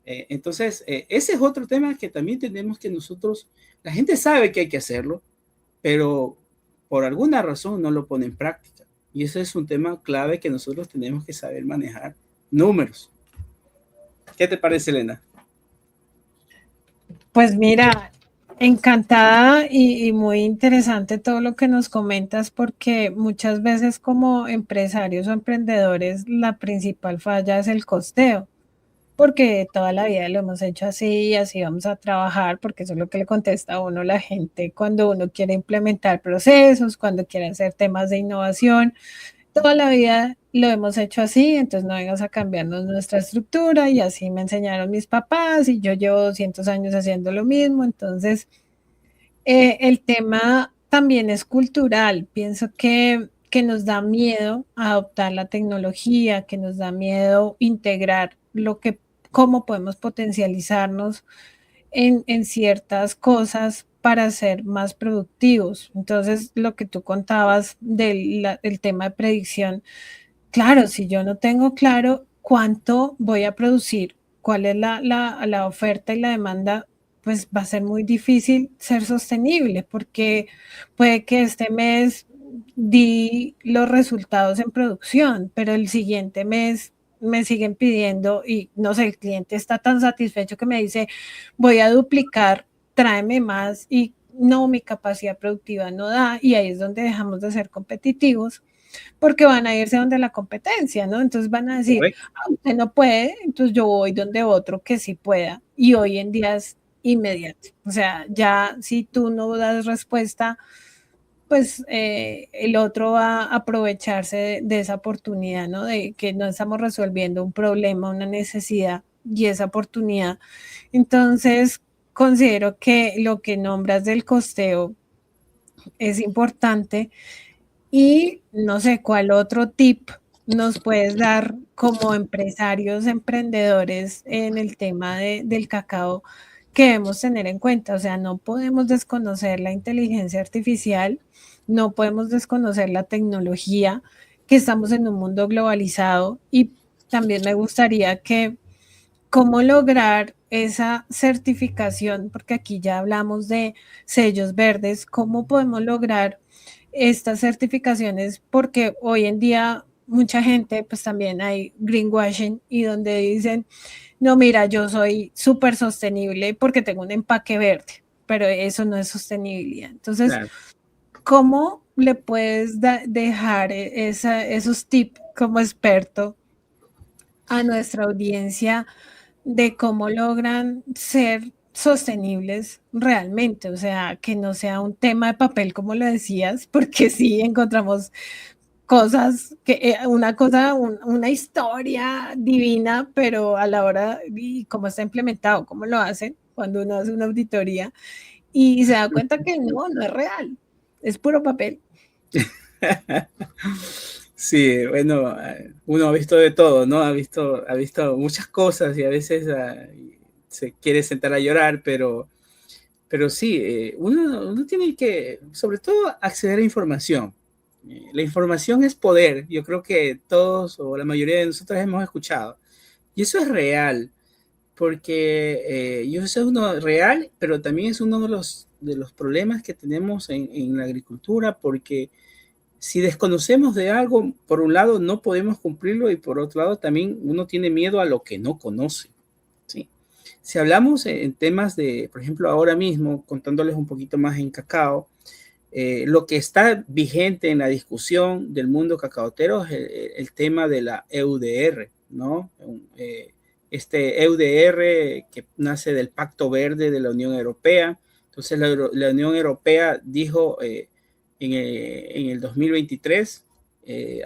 Entonces, ese es otro tema que también tenemos que nosotros, la gente sabe que hay que hacerlo, pero por alguna razón no lo pone en práctica. Y eso es un tema clave que nosotros tenemos que saber manejar. Números. ¿Qué te parece, Elena? Pues mira, encantada y muy interesante todo lo que nos comentas, porque muchas veces como empresarios o emprendedores la principal falla es el costeo, porque toda la vida lo hemos hecho así, así vamos a trabajar, porque eso es lo que le contesta a uno la gente cuando uno quiere implementar procesos, cuando quiere hacer temas de innovación. Toda la vida lo hemos hecho así, entonces no vengas a cambiarnos nuestra estructura y así me enseñaron mis papás y yo llevo 200 años haciendo lo mismo, entonces el tema también es cultural. Pienso que nos da miedo adoptar la tecnología, que nos da miedo integrar cómo podemos potencializarnos en ciertas cosas para ser más productivos. Entonces, lo que tú contabas del tema de predicción, claro, si yo no tengo claro cuánto voy a producir, cuál es la oferta y la demanda, pues va a ser muy difícil ser sostenible, porque puede que este mes di los resultados en producción, pero el siguiente mes me siguen pidiendo y no sé, el cliente está tan satisfecho que me dice, voy a duplicar, tráeme más y no, mi capacidad productiva no da y ahí es donde dejamos de ser competitivos porque van a irse donde la competencia, ¿no? Entonces van a decir, Correcto. ah, usted no puede, entonces yo voy donde otro que sí pueda. Y hoy en día es inmediato. O sea, ya si tú no das respuesta, pues el otro va a aprovecharse de esa oportunidad, ¿no? De que no estamos resolviendo un problema, una necesidad y esa oportunidad. Entonces, considero que lo que nombras del costeo es importante y no sé cuál otro tip nos puedes dar como empresarios, emprendedores en el tema del cacao que debemos tener en cuenta. O sea, no podemos desconocer la inteligencia artificial, no podemos desconocer la tecnología, que estamos en un mundo globalizado y también me gustaría que cómo lograr esa certificación, porque aquí ya hablamos de sellos verdes, cómo podemos lograr estas certificaciones, porque hoy en día mucha gente, pues también hay greenwashing y donde dicen, no, mira, yo soy súper sostenible porque tengo un empaque verde, pero eso no es sostenibilidad. Entonces, Claro. ¿cómo le puedes dejar esos tips como experto a nuestra audiencia de cómo logran ser sostenibles realmente? O sea, que no sea un tema de papel, como lo decías, porque sí encontramos cosas que una cosa, una historia divina, pero a la hora y cómo está implementado, cómo lo hacen cuando uno hace una auditoría y se da cuenta que no es real, es puro papel. Sí, bueno, uno ha visto de todo, ¿no? Ha visto muchas cosas y a veces se quiere sentar a llorar, pero sí, uno tiene que, sobre todo, acceder a información. La información es poder. Yo creo que todos o la mayoría de nosotros hemos escuchado. Y eso es real, porque eso es uno real, pero también es uno de los problemas que tenemos en la agricultura, porque si desconocemos de algo, por un lado no podemos cumplirlo y por otro lado también uno tiene miedo a lo que no conoce. ¿Sí? Si hablamos en temas de, por ejemplo, ahora mismo, contándoles un poquito más en cacao, lo que está vigente en la discusión del mundo cacaotero es el tema de la EUDR, ¿no? Este EUDR que nace del Pacto Verde de la Unión Europea. Entonces la Unión Europea dijo en el 2023,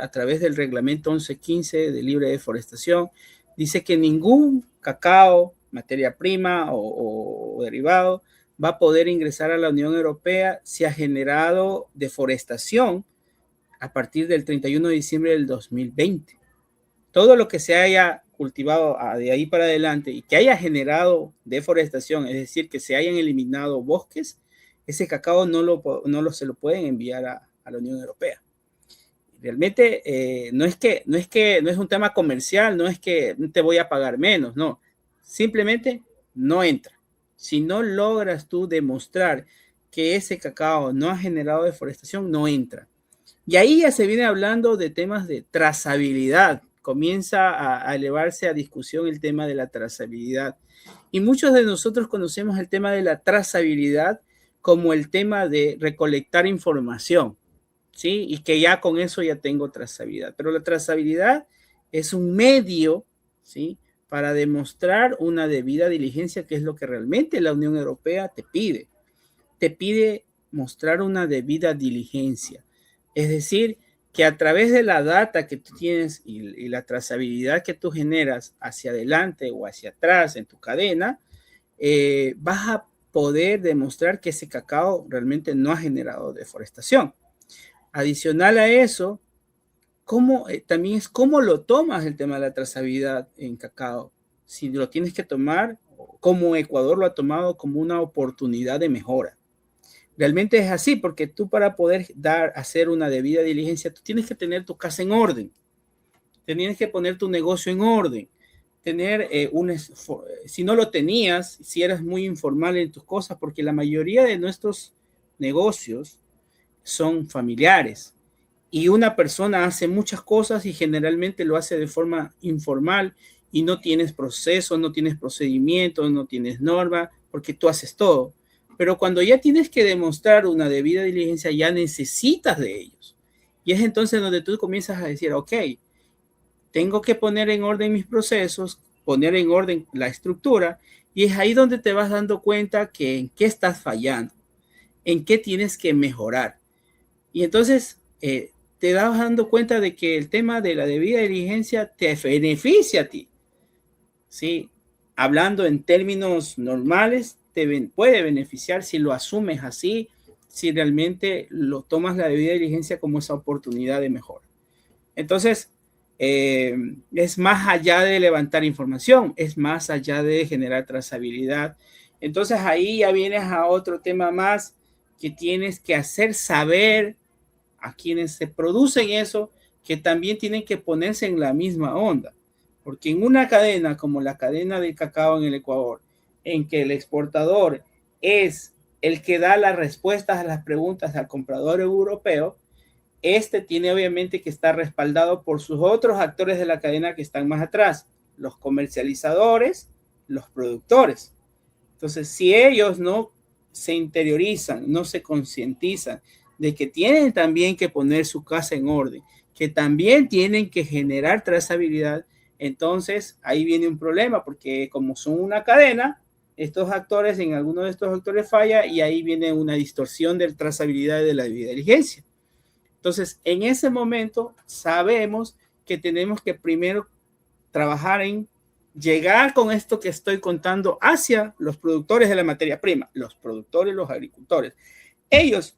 a través del reglamento 1115 de libre deforestación, dice que ningún cacao, materia prima o derivado, va a poder ingresar a la Unión Europea si ha generado deforestación a partir del 31 de diciembre del 2020. Todo lo que se haya cultivado de ahí para adelante y que haya generado deforestación, es decir, que se hayan eliminado bosques, ese cacao se lo pueden enviar a la Unión Europea. Realmente no es un tema comercial, no es que te voy a pagar menos, no. Simplemente no entra. Si no logras tú demostrar que ese cacao no ha generado deforestación, no entra. Y ahí ya se viene hablando de temas de trazabilidad. Comienza a elevarse a discusión el tema de la trazabilidad. Y muchos de nosotros conocemos el tema de la trazabilidad como el tema de recolectar información, ¿sí? Y que ya con eso ya tengo trazabilidad. Pero la trazabilidad es un medio, ¿sí? Para demostrar una debida diligencia, que es lo que realmente la Unión Europea te pide. Te pide mostrar una debida diligencia. Es decir, que a través de la data que tú tienes y la trazabilidad que tú generas hacia adelante o hacia atrás en tu cadena, vas a poder demostrar que ese cacao realmente no ha generado deforestación. Adicional a eso, también es cómo lo tomas el tema de la trazabilidad en cacao. Si lo tienes que tomar, como Ecuador lo ha tomado como una oportunidad de mejora. Realmente es así, porque tú para poder hacer una debida diligencia, tú tienes que tener tu casa en orden, tienes que poner tu negocio en orden, tener si no lo tenías, si eras muy informal en tus cosas, porque la mayoría de nuestros negocios son familiares y una persona hace muchas cosas y generalmente lo hace de forma informal y no tienes proceso, no tienes procedimiento, no tienes norma, porque tú haces todo. Pero cuando ya tienes que demostrar una debida diligencia, ya necesitas de ellos. Y es entonces donde tú comienzas a decir, ok, tengo que poner en orden mis procesos, poner en orden la estructura, y es ahí donde te vas dando cuenta que en qué estás fallando, en qué tienes que mejorar. Y entonces te das dando cuenta de que el tema de la debida diligencia te beneficia a ti. ¿Sí? Hablando en términos normales, puede beneficiar si lo asumes así, si realmente lo tomas la debida diligencia como esa oportunidad de mejora. Entonces, es más allá de levantar información, es más allá de generar trazabilidad. Entonces ahí ya vienes a otro tema más que tienes que hacer saber a quienes se producen eso, que también tienen que ponerse en la misma onda. Porque en una cadena como la cadena del cacao en el Ecuador, en que el exportador es el que da las respuestas a las preguntas al comprador europeo, este tiene obviamente que estar respaldado por sus otros actores de la cadena que están más atrás, los comercializadores, los productores. Entonces, si ellos no se interiorizan, no se concientizan de que tienen también que poner su casa en orden, que también tienen que generar trazabilidad, entonces ahí viene un problema, porque como son una cadena, estos actores, en alguno de estos actores falla y ahí viene una distorsión de trazabilidad de la diligencia. Entonces, en ese momento sabemos que tenemos que primero trabajar en llegar con esto que estoy contando hacia los productores de la materia prima, los productores, los agricultores. Ellos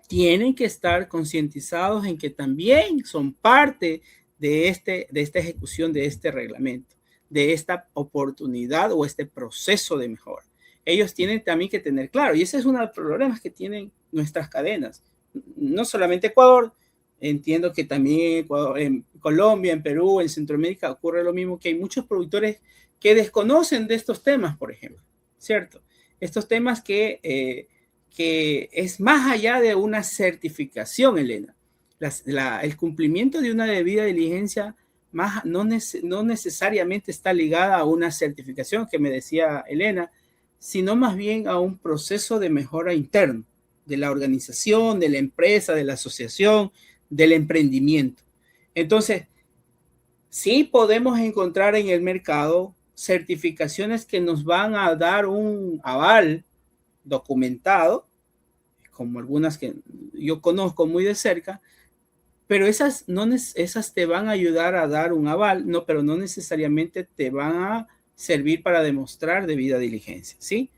tienen que estar concientizados en que también son parte de esta ejecución de este reglamento, de esta oportunidad o este proceso de mejora. Ellos tienen también que tener claro, y ese es uno de los problemas que tienen nuestras cadenas, no solamente Ecuador, entiendo que también en Ecuador, en Colombia, en Perú, en Centroamérica ocurre lo mismo, que hay muchos productores que desconocen de estos temas, por ejemplo, ¿cierto? Estos temas que es más allá de una certificación, Elena. El cumplimiento de una debida diligencia no necesariamente está ligada a una certificación, que me decía Elena, sino más bien a un proceso de mejora interno de la organización, de la empresa, de la asociación, del emprendimiento. Entonces, sí podemos encontrar en el mercado certificaciones que nos van a dar un aval documentado, como algunas que yo conozco muy de cerca, pero esas te van a ayudar a dar un aval, no, pero no necesariamente te van a servir para demostrar debida diligencia, ¿sí?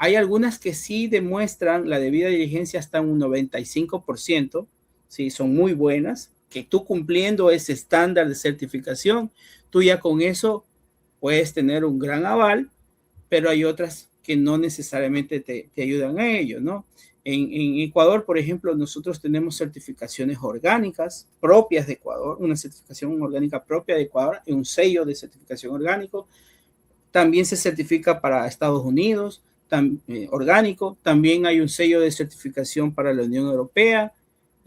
Hay algunas que sí demuestran la debida diligencia hasta un 95%, ¿sí? Son muy buenas, que tú cumpliendo ese estándar de certificación, tú ya con eso puedes tener un gran aval, pero hay otras que no necesariamente te ayudan a ello, ¿no? En Ecuador, por ejemplo, nosotros tenemos certificaciones orgánicas propias de Ecuador, una certificación orgánica propia de Ecuador y un sello de certificación orgánico. También se certifica para Estados Unidos, orgánico. También hay un sello de certificación para la Unión Europea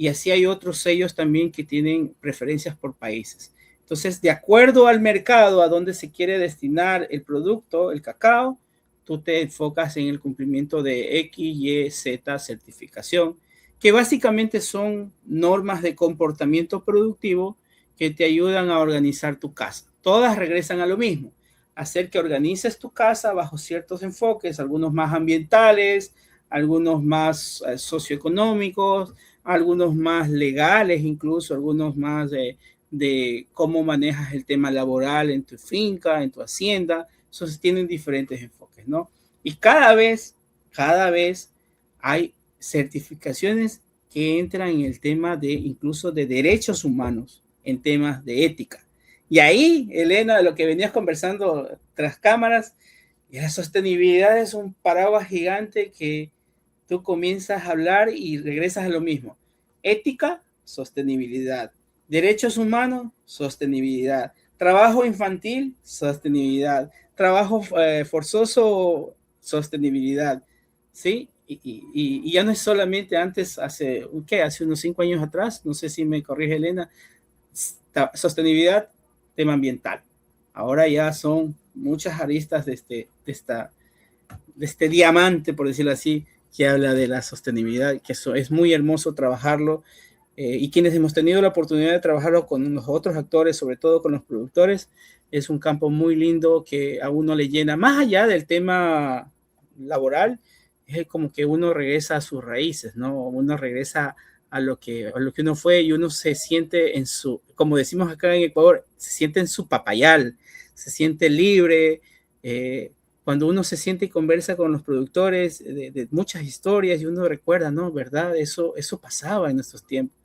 y así hay otros sellos también que tienen preferencias por países. Entonces, de acuerdo al mercado, a donde se quiere destinar el producto, el cacao, tú te enfocas en el cumplimiento de X, Y, Z certificación, que básicamente son normas de comportamiento productivo que te ayudan a organizar tu casa. Todas regresan a lo mismo, hacer que organices tu casa bajo ciertos enfoques, algunos más ambientales, algunos más socioeconómicos, algunos más legales, incluso algunos más de cómo manejas el tema laboral en tu finca, en tu hacienda. Entonces tienen diferentes enfoques, ¿no? Y cada vez hay certificaciones que entran en el tema de incluso de derechos humanos, en temas de ética. Y ahí, Elena, de lo que venías conversando tras cámaras, la sostenibilidad es un paraguas gigante que tú comienzas a hablar y regresas a lo mismo. Ética, sostenibilidad. Derechos humanos, sostenibilidad. Trabajo infantil, sostenibilidad. Trabajo forzoso, sostenibilidad. ¿Sí? Y ya no es solamente antes, hace unos 5 años atrás, no sé si me corrige Elena, sostenibilidad, tema ambiental. Ahora ya son muchas aristas de este diamante, por decirlo así, que habla de la sostenibilidad, que eso es muy hermoso trabajarlo. Y quienes hemos tenido la oportunidad de trabajarlo con los otros actores, sobre todo con los productores, es un campo muy lindo que a uno le llena, más allá del tema laboral, es como que uno regresa a sus raíces, ¿no? Uno regresa a lo que uno fue y uno se siente en su, como decimos acá en Ecuador, se siente en su papayal, se siente libre. Cuando uno se siente y conversa con los productores de muchas historias y uno recuerda, ¿no? ¿Verdad? Eso pasaba en nuestros tiempos.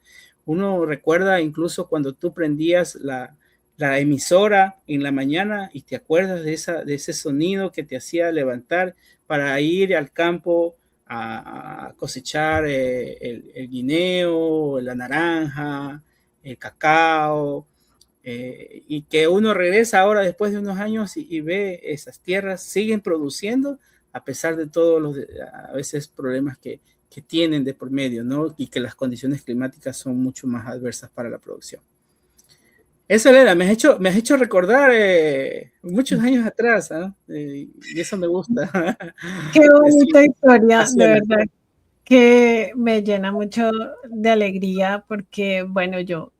Uno recuerda incluso cuando tú prendías la emisora en la mañana y te acuerdas de ese sonido que te hacía levantar para ir al campo a cosechar el guineo, la naranja, el cacao, y que uno regresa ahora después de unos años y ve esas tierras siguen produciendo a pesar de todos los a veces problemas que tienen de por medio, ¿no? Y que las condiciones climáticas son mucho más adversas para la producción. Eso, Elena, me has hecho recordar muchos años atrás, ¿eh? Y eso me gusta. Qué bonita historia, de Apasiona. verdad, que me llena mucho de alegría porque, bueno, yo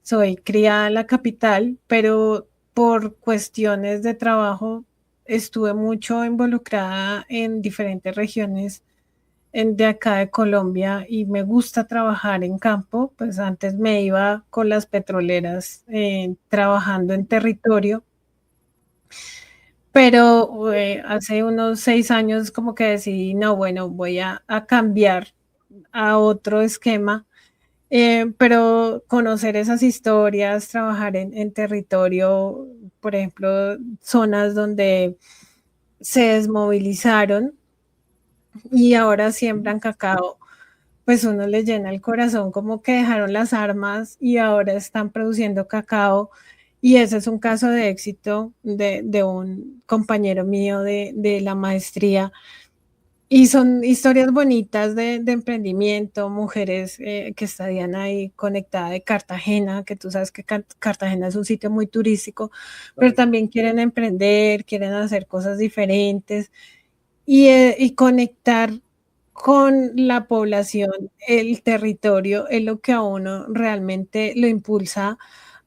soy criada en la capital, pero por cuestiones de trabajo estuve mucho involucrada en diferentes regiones de acá de Colombia y me gusta trabajar en campo. Pues antes me iba con las petroleras trabajando en territorio, pero hace unos 6 años como que decidí, no, bueno, voy a cambiar a otro esquema, pero conocer esas historias, trabajar en territorio, por ejemplo, zonas donde se desmovilizaron y ahora siembran cacao, pues uno le llena el corazón como que dejaron las armas y ahora están produciendo cacao. Y ese es un caso de éxito de un compañero mío de la maestría. Y son historias bonitas de emprendimiento, mujeres que estarían ahí conectadas de Cartagena, que tú sabes que Cartagena es un sitio muy turístico, pero también quieren emprender, quieren hacer cosas diferentes y conectar con la población, el territorio, es lo que a uno realmente lo impulsa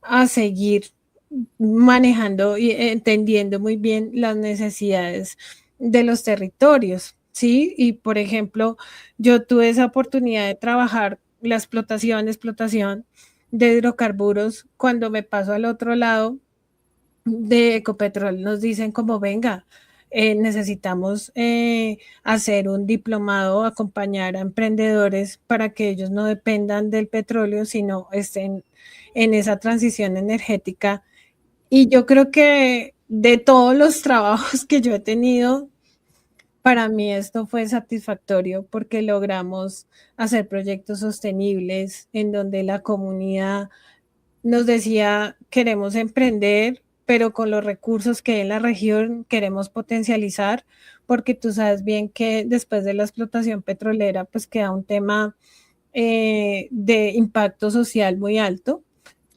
a seguir manejando y entendiendo muy bien las necesidades de los territorios, ¿sí? Y por ejemplo, yo tuve esa oportunidad de trabajar la explotación de hidrocarburos. Cuando me paso al otro lado de Ecopetrol, nos dicen como, venga, necesitamos hacer un diplomado, acompañar a emprendedores para que ellos no dependan del petróleo, sino estén en esa transición energética. Y yo creo que de todos los trabajos que yo he tenido, para mí esto fue satisfactorio porque logramos hacer proyectos sostenibles en donde la comunidad nos decía, queremos emprender, pero con los recursos que hay en la región queremos potencializar, porque tú sabes bien que después de la explotación petrolera, pues queda un tema de impacto social muy alto.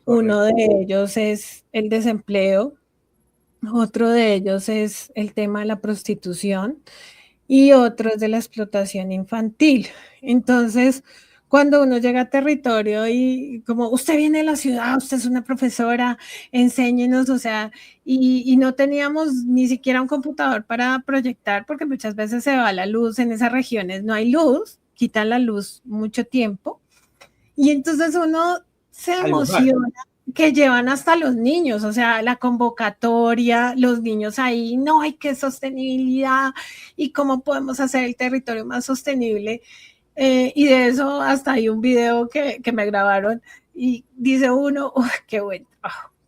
Correcto. Uno de ellos es el desempleo, otro de ellos es el tema de la prostitución y otro es de la explotación infantil. Entonces, cuando uno llega a territorio y como usted viene de la ciudad, usted es una profesora, enséñenos, o sea, y no teníamos ni siquiera un computador para proyectar porque muchas veces se va la luz en esas regiones, no hay luz, quitan la luz mucho tiempo y entonces uno se emociona que llevan hasta los niños, o sea, la convocatoria, los niños ahí, no hay que sostenibilidad y cómo podemos hacer el territorio más sostenible. Y de eso hasta hay un video que me grabaron y dice uno, qué bueno,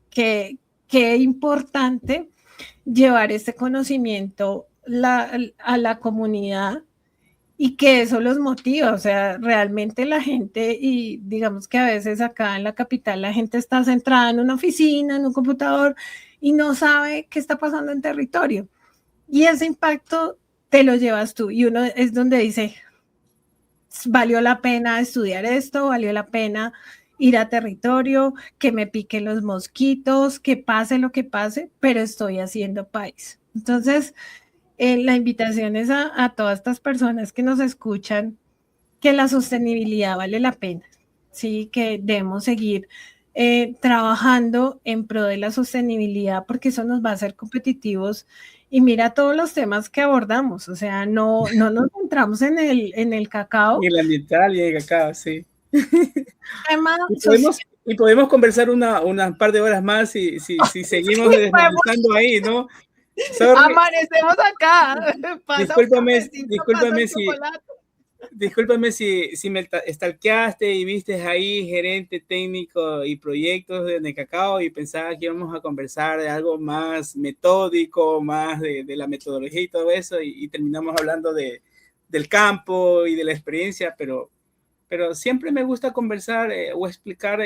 qué importante llevar este conocimiento a la comunidad y que eso los motiva, o sea, realmente la gente, y digamos que a veces acá en la capital la gente está centrada en una oficina, en un computador y no sabe qué está pasando en territorio. Y ese impacto te lo llevas tú y uno es donde dice, valió la pena estudiar esto, valió la pena ir a territorio, que me piquen los mosquitos, que pase lo que pase, pero estoy haciendo país. Entonces, la invitación es a todas estas personas que nos escuchan que la sostenibilidad vale la pena, ¿sí? Que debemos seguir trabajando en pro de la sostenibilidad porque eso nos va a hacer competitivos y mira todos los temas que abordamos, o sea, no nos centramos en el cacao. Y el ambiental y el cacao, sí. Y podemos conversar una par de horas más si seguimos desmenuzando ahí, ¿no? Amanecemos acá. Discúlpame si me stalkeaste y viste ahí gerente técnico y proyectos de Necacao y pensaba que íbamos a conversar de algo más metódico, más de la metodología y todo eso, y terminamos hablando del campo y de la experiencia, pero siempre me gusta conversar o explicar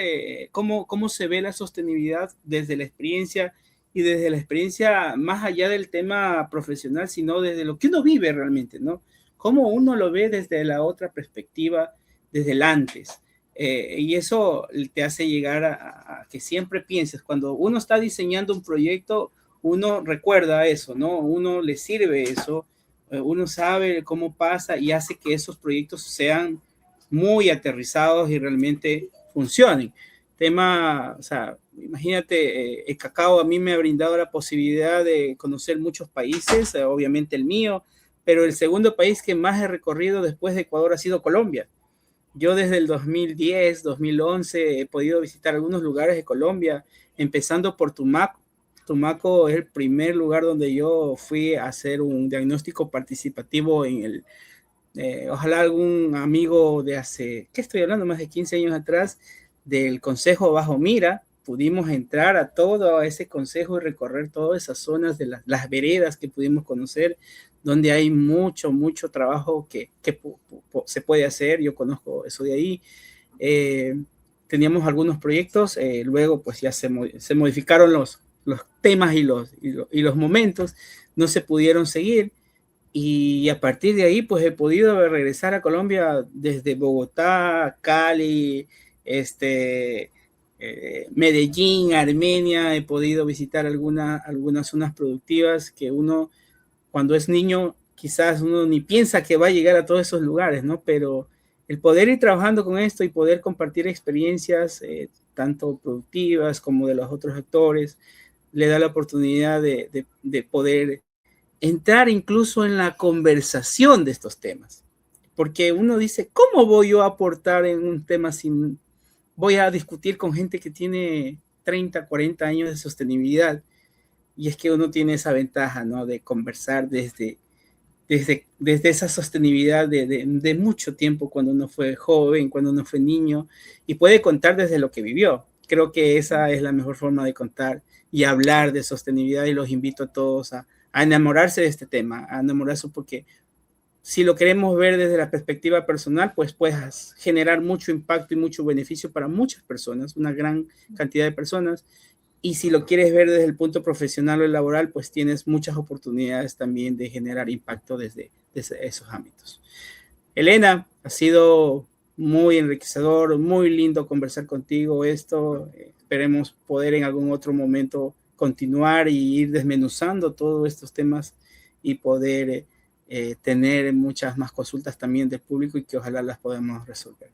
cómo se ve la sostenibilidad desde la experiencia y desde la experiencia más allá del tema profesional, sino desde lo que uno vive realmente, ¿no? Cómo uno lo ve desde la otra perspectiva, desde el antes. Y eso te hace llegar a que siempre pienses, cuando uno está diseñando un proyecto, uno recuerda eso, ¿no? Uno le sirve eso, uno sabe cómo pasa y hace que esos proyectos sean muy aterrizados y realmente funcionen. Tema, o sea, imagínate, el cacao a mí me ha brindado la posibilidad de conocer muchos países, obviamente el mío, pero el segundo país que más he recorrido después de Ecuador ha sido Colombia. Yo desde el 2010, 2011 he podido visitar algunos lugares de Colombia, empezando por Tumaco. Tumaco es el primer lugar donde yo fui a hacer un diagnóstico participativo en el ojalá algún amigo de hace, ¿qué estoy hablando? Más de 15 años atrás, del Consejo Bajo Mira, pudimos entrar a todo ese consejo y recorrer todas esas zonas de las veredas que pudimos conocer, donde hay mucho trabajo que se puede hacer. Yo conozco eso de ahí. Teníamos algunos proyectos, luego pues ya se modificaron los temas y los momentos, no se pudieron seguir. Y a partir de ahí, pues he podido regresar a Colombia desde Bogotá, Cali, Medellín, Armenia. He podido visitar algunas zonas productivas que uno, cuando es niño, quizás uno ni piensa que va a llegar a todos esos lugares, ¿no? Pero el poder ir trabajando con esto y poder compartir experiencias, tanto productivas como de los otros actores, le da la oportunidad de poder entrar incluso en la conversación de estos temas. Porque uno dice, ¿cómo voy yo a aportar en un tema sin voy a discutir con gente que tiene 30, 40 años de sostenibilidad? Y es que uno tiene esa ventaja, ¿no? De conversar desde esa sostenibilidad de mucho tiempo, cuando uno fue joven, cuando uno fue niño, y puede contar desde lo que vivió. Creo que esa es la mejor forma de contar y hablar de sostenibilidad, y los invito a todos a enamorarse de este tema, a enamorarse, porque si lo queremos ver desde la perspectiva personal, pues puedes generar mucho impacto y mucho beneficio para muchas personas, una gran cantidad de personas. Y si lo quieres ver desde el punto profesional o laboral, pues tienes muchas oportunidades también de generar impacto desde esos ámbitos. Elena, ha sido muy enriquecedor, muy lindo conversar contigo esto. Esperemos poder en algún otro momento continuar y ir desmenuzando todos estos temas y poder tener muchas más consultas también del público y que ojalá las podamos resolver.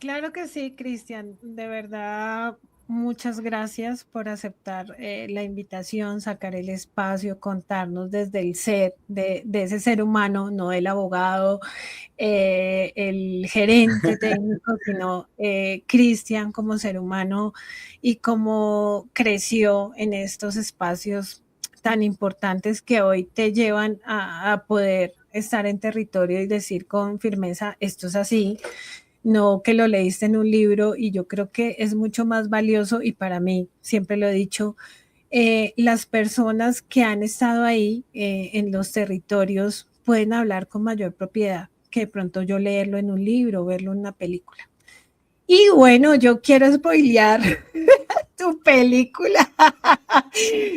Claro que sí, Cristian. De verdad, muchas gracias por aceptar la invitación, sacar el espacio, contarnos desde el ser de ese ser humano, no el abogado, el gerente técnico, sino Cristian como ser humano y cómo creció en estos espacios tan importantes que hoy te llevan a poder estar en territorio y decir con firmeza, esto es así, no que lo leíste en un libro, y yo creo que es mucho más valioso, y para mí, siempre lo he dicho, las personas que han estado ahí en los territorios pueden hablar con mayor propiedad que de pronto yo leerlo en un libro o verlo en una película. Y bueno, yo quiero spoilear tu película.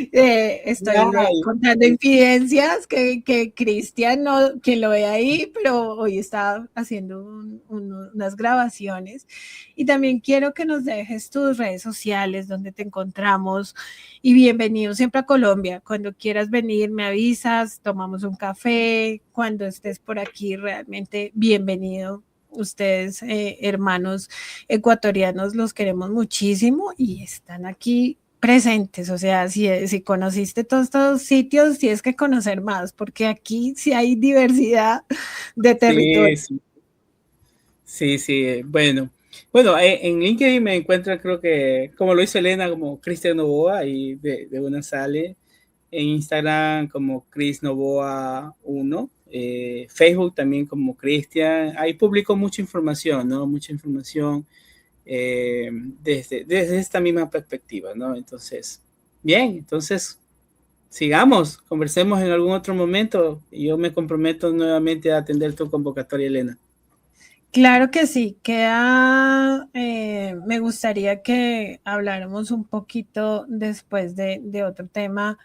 Estoy contando infidencias que Cristian, no, quien lo ve ahí, pero hoy está haciendo unas grabaciones. Y también quiero que nos dejes tus redes sociales, donde te encontramos. Y bienvenido siempre a Colombia. Cuando quieras venir, me avisas, tomamos un café. Cuando estés por aquí, realmente bienvenido. Ustedes, hermanos ecuatorianos, los queremos muchísimo y están aquí presentes. O sea, si conociste todos estos sitios, tienes que conocer más, porque aquí sí hay diversidad de territorio. Sí. Bueno, en LinkedIn me encuentra, creo que, como lo hizo Elena, como Cristian Novoa, y de una sale. En Instagram como Cris Novoa 1, Facebook también como Cristian. Ahí publico mucha información, ¿no? Mucha información desde esta misma perspectiva, ¿no? Entonces, bien, entonces sigamos, conversemos en algún otro momento y yo me comprometo nuevamente a atender tu convocatoria, Elena. Claro que sí, me gustaría que habláramos un poquito después de otro tema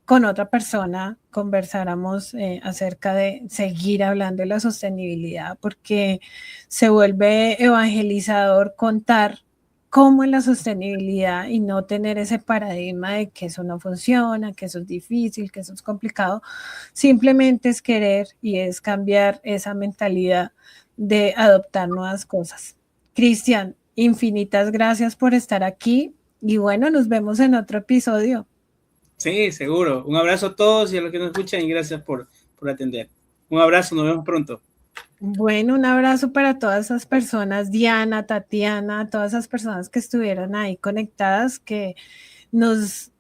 con otra persona, conversáramos acerca de seguir hablando de la sostenibilidad, porque se vuelve evangelizador contar cómo es la sostenibilidad y no tener ese paradigma de que eso no funciona, que eso es difícil, que eso es complicado. Simplemente es querer y es cambiar esa mentalidad de adoptar nuevas cosas. Cristian, infinitas gracias por estar aquí y bueno, nos vemos en otro episodio. Sí, seguro. Un abrazo a todos y a los que nos escuchan y gracias por atender. Un abrazo, nos vemos pronto. Bueno, un abrazo para todas esas personas, Diana, Tatiana, todas esas personas que estuvieron ahí conectadas, que nos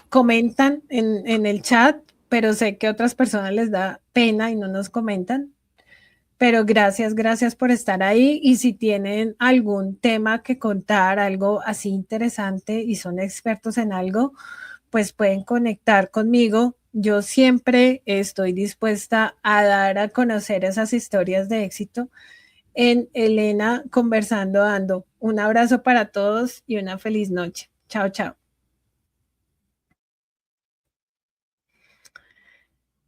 comentan en el chat, pero sé que a otras personas les da pena y no nos comentan. Pero gracias por estar ahí, y si tienen algún tema que contar, algo así interesante y son expertos en algo, pues pueden conectar conmigo. Yo siempre estoy dispuesta a dar a conocer esas historias de éxito en Elena Conversando Ando. Un abrazo para todos y una feliz noche. Chao, chao.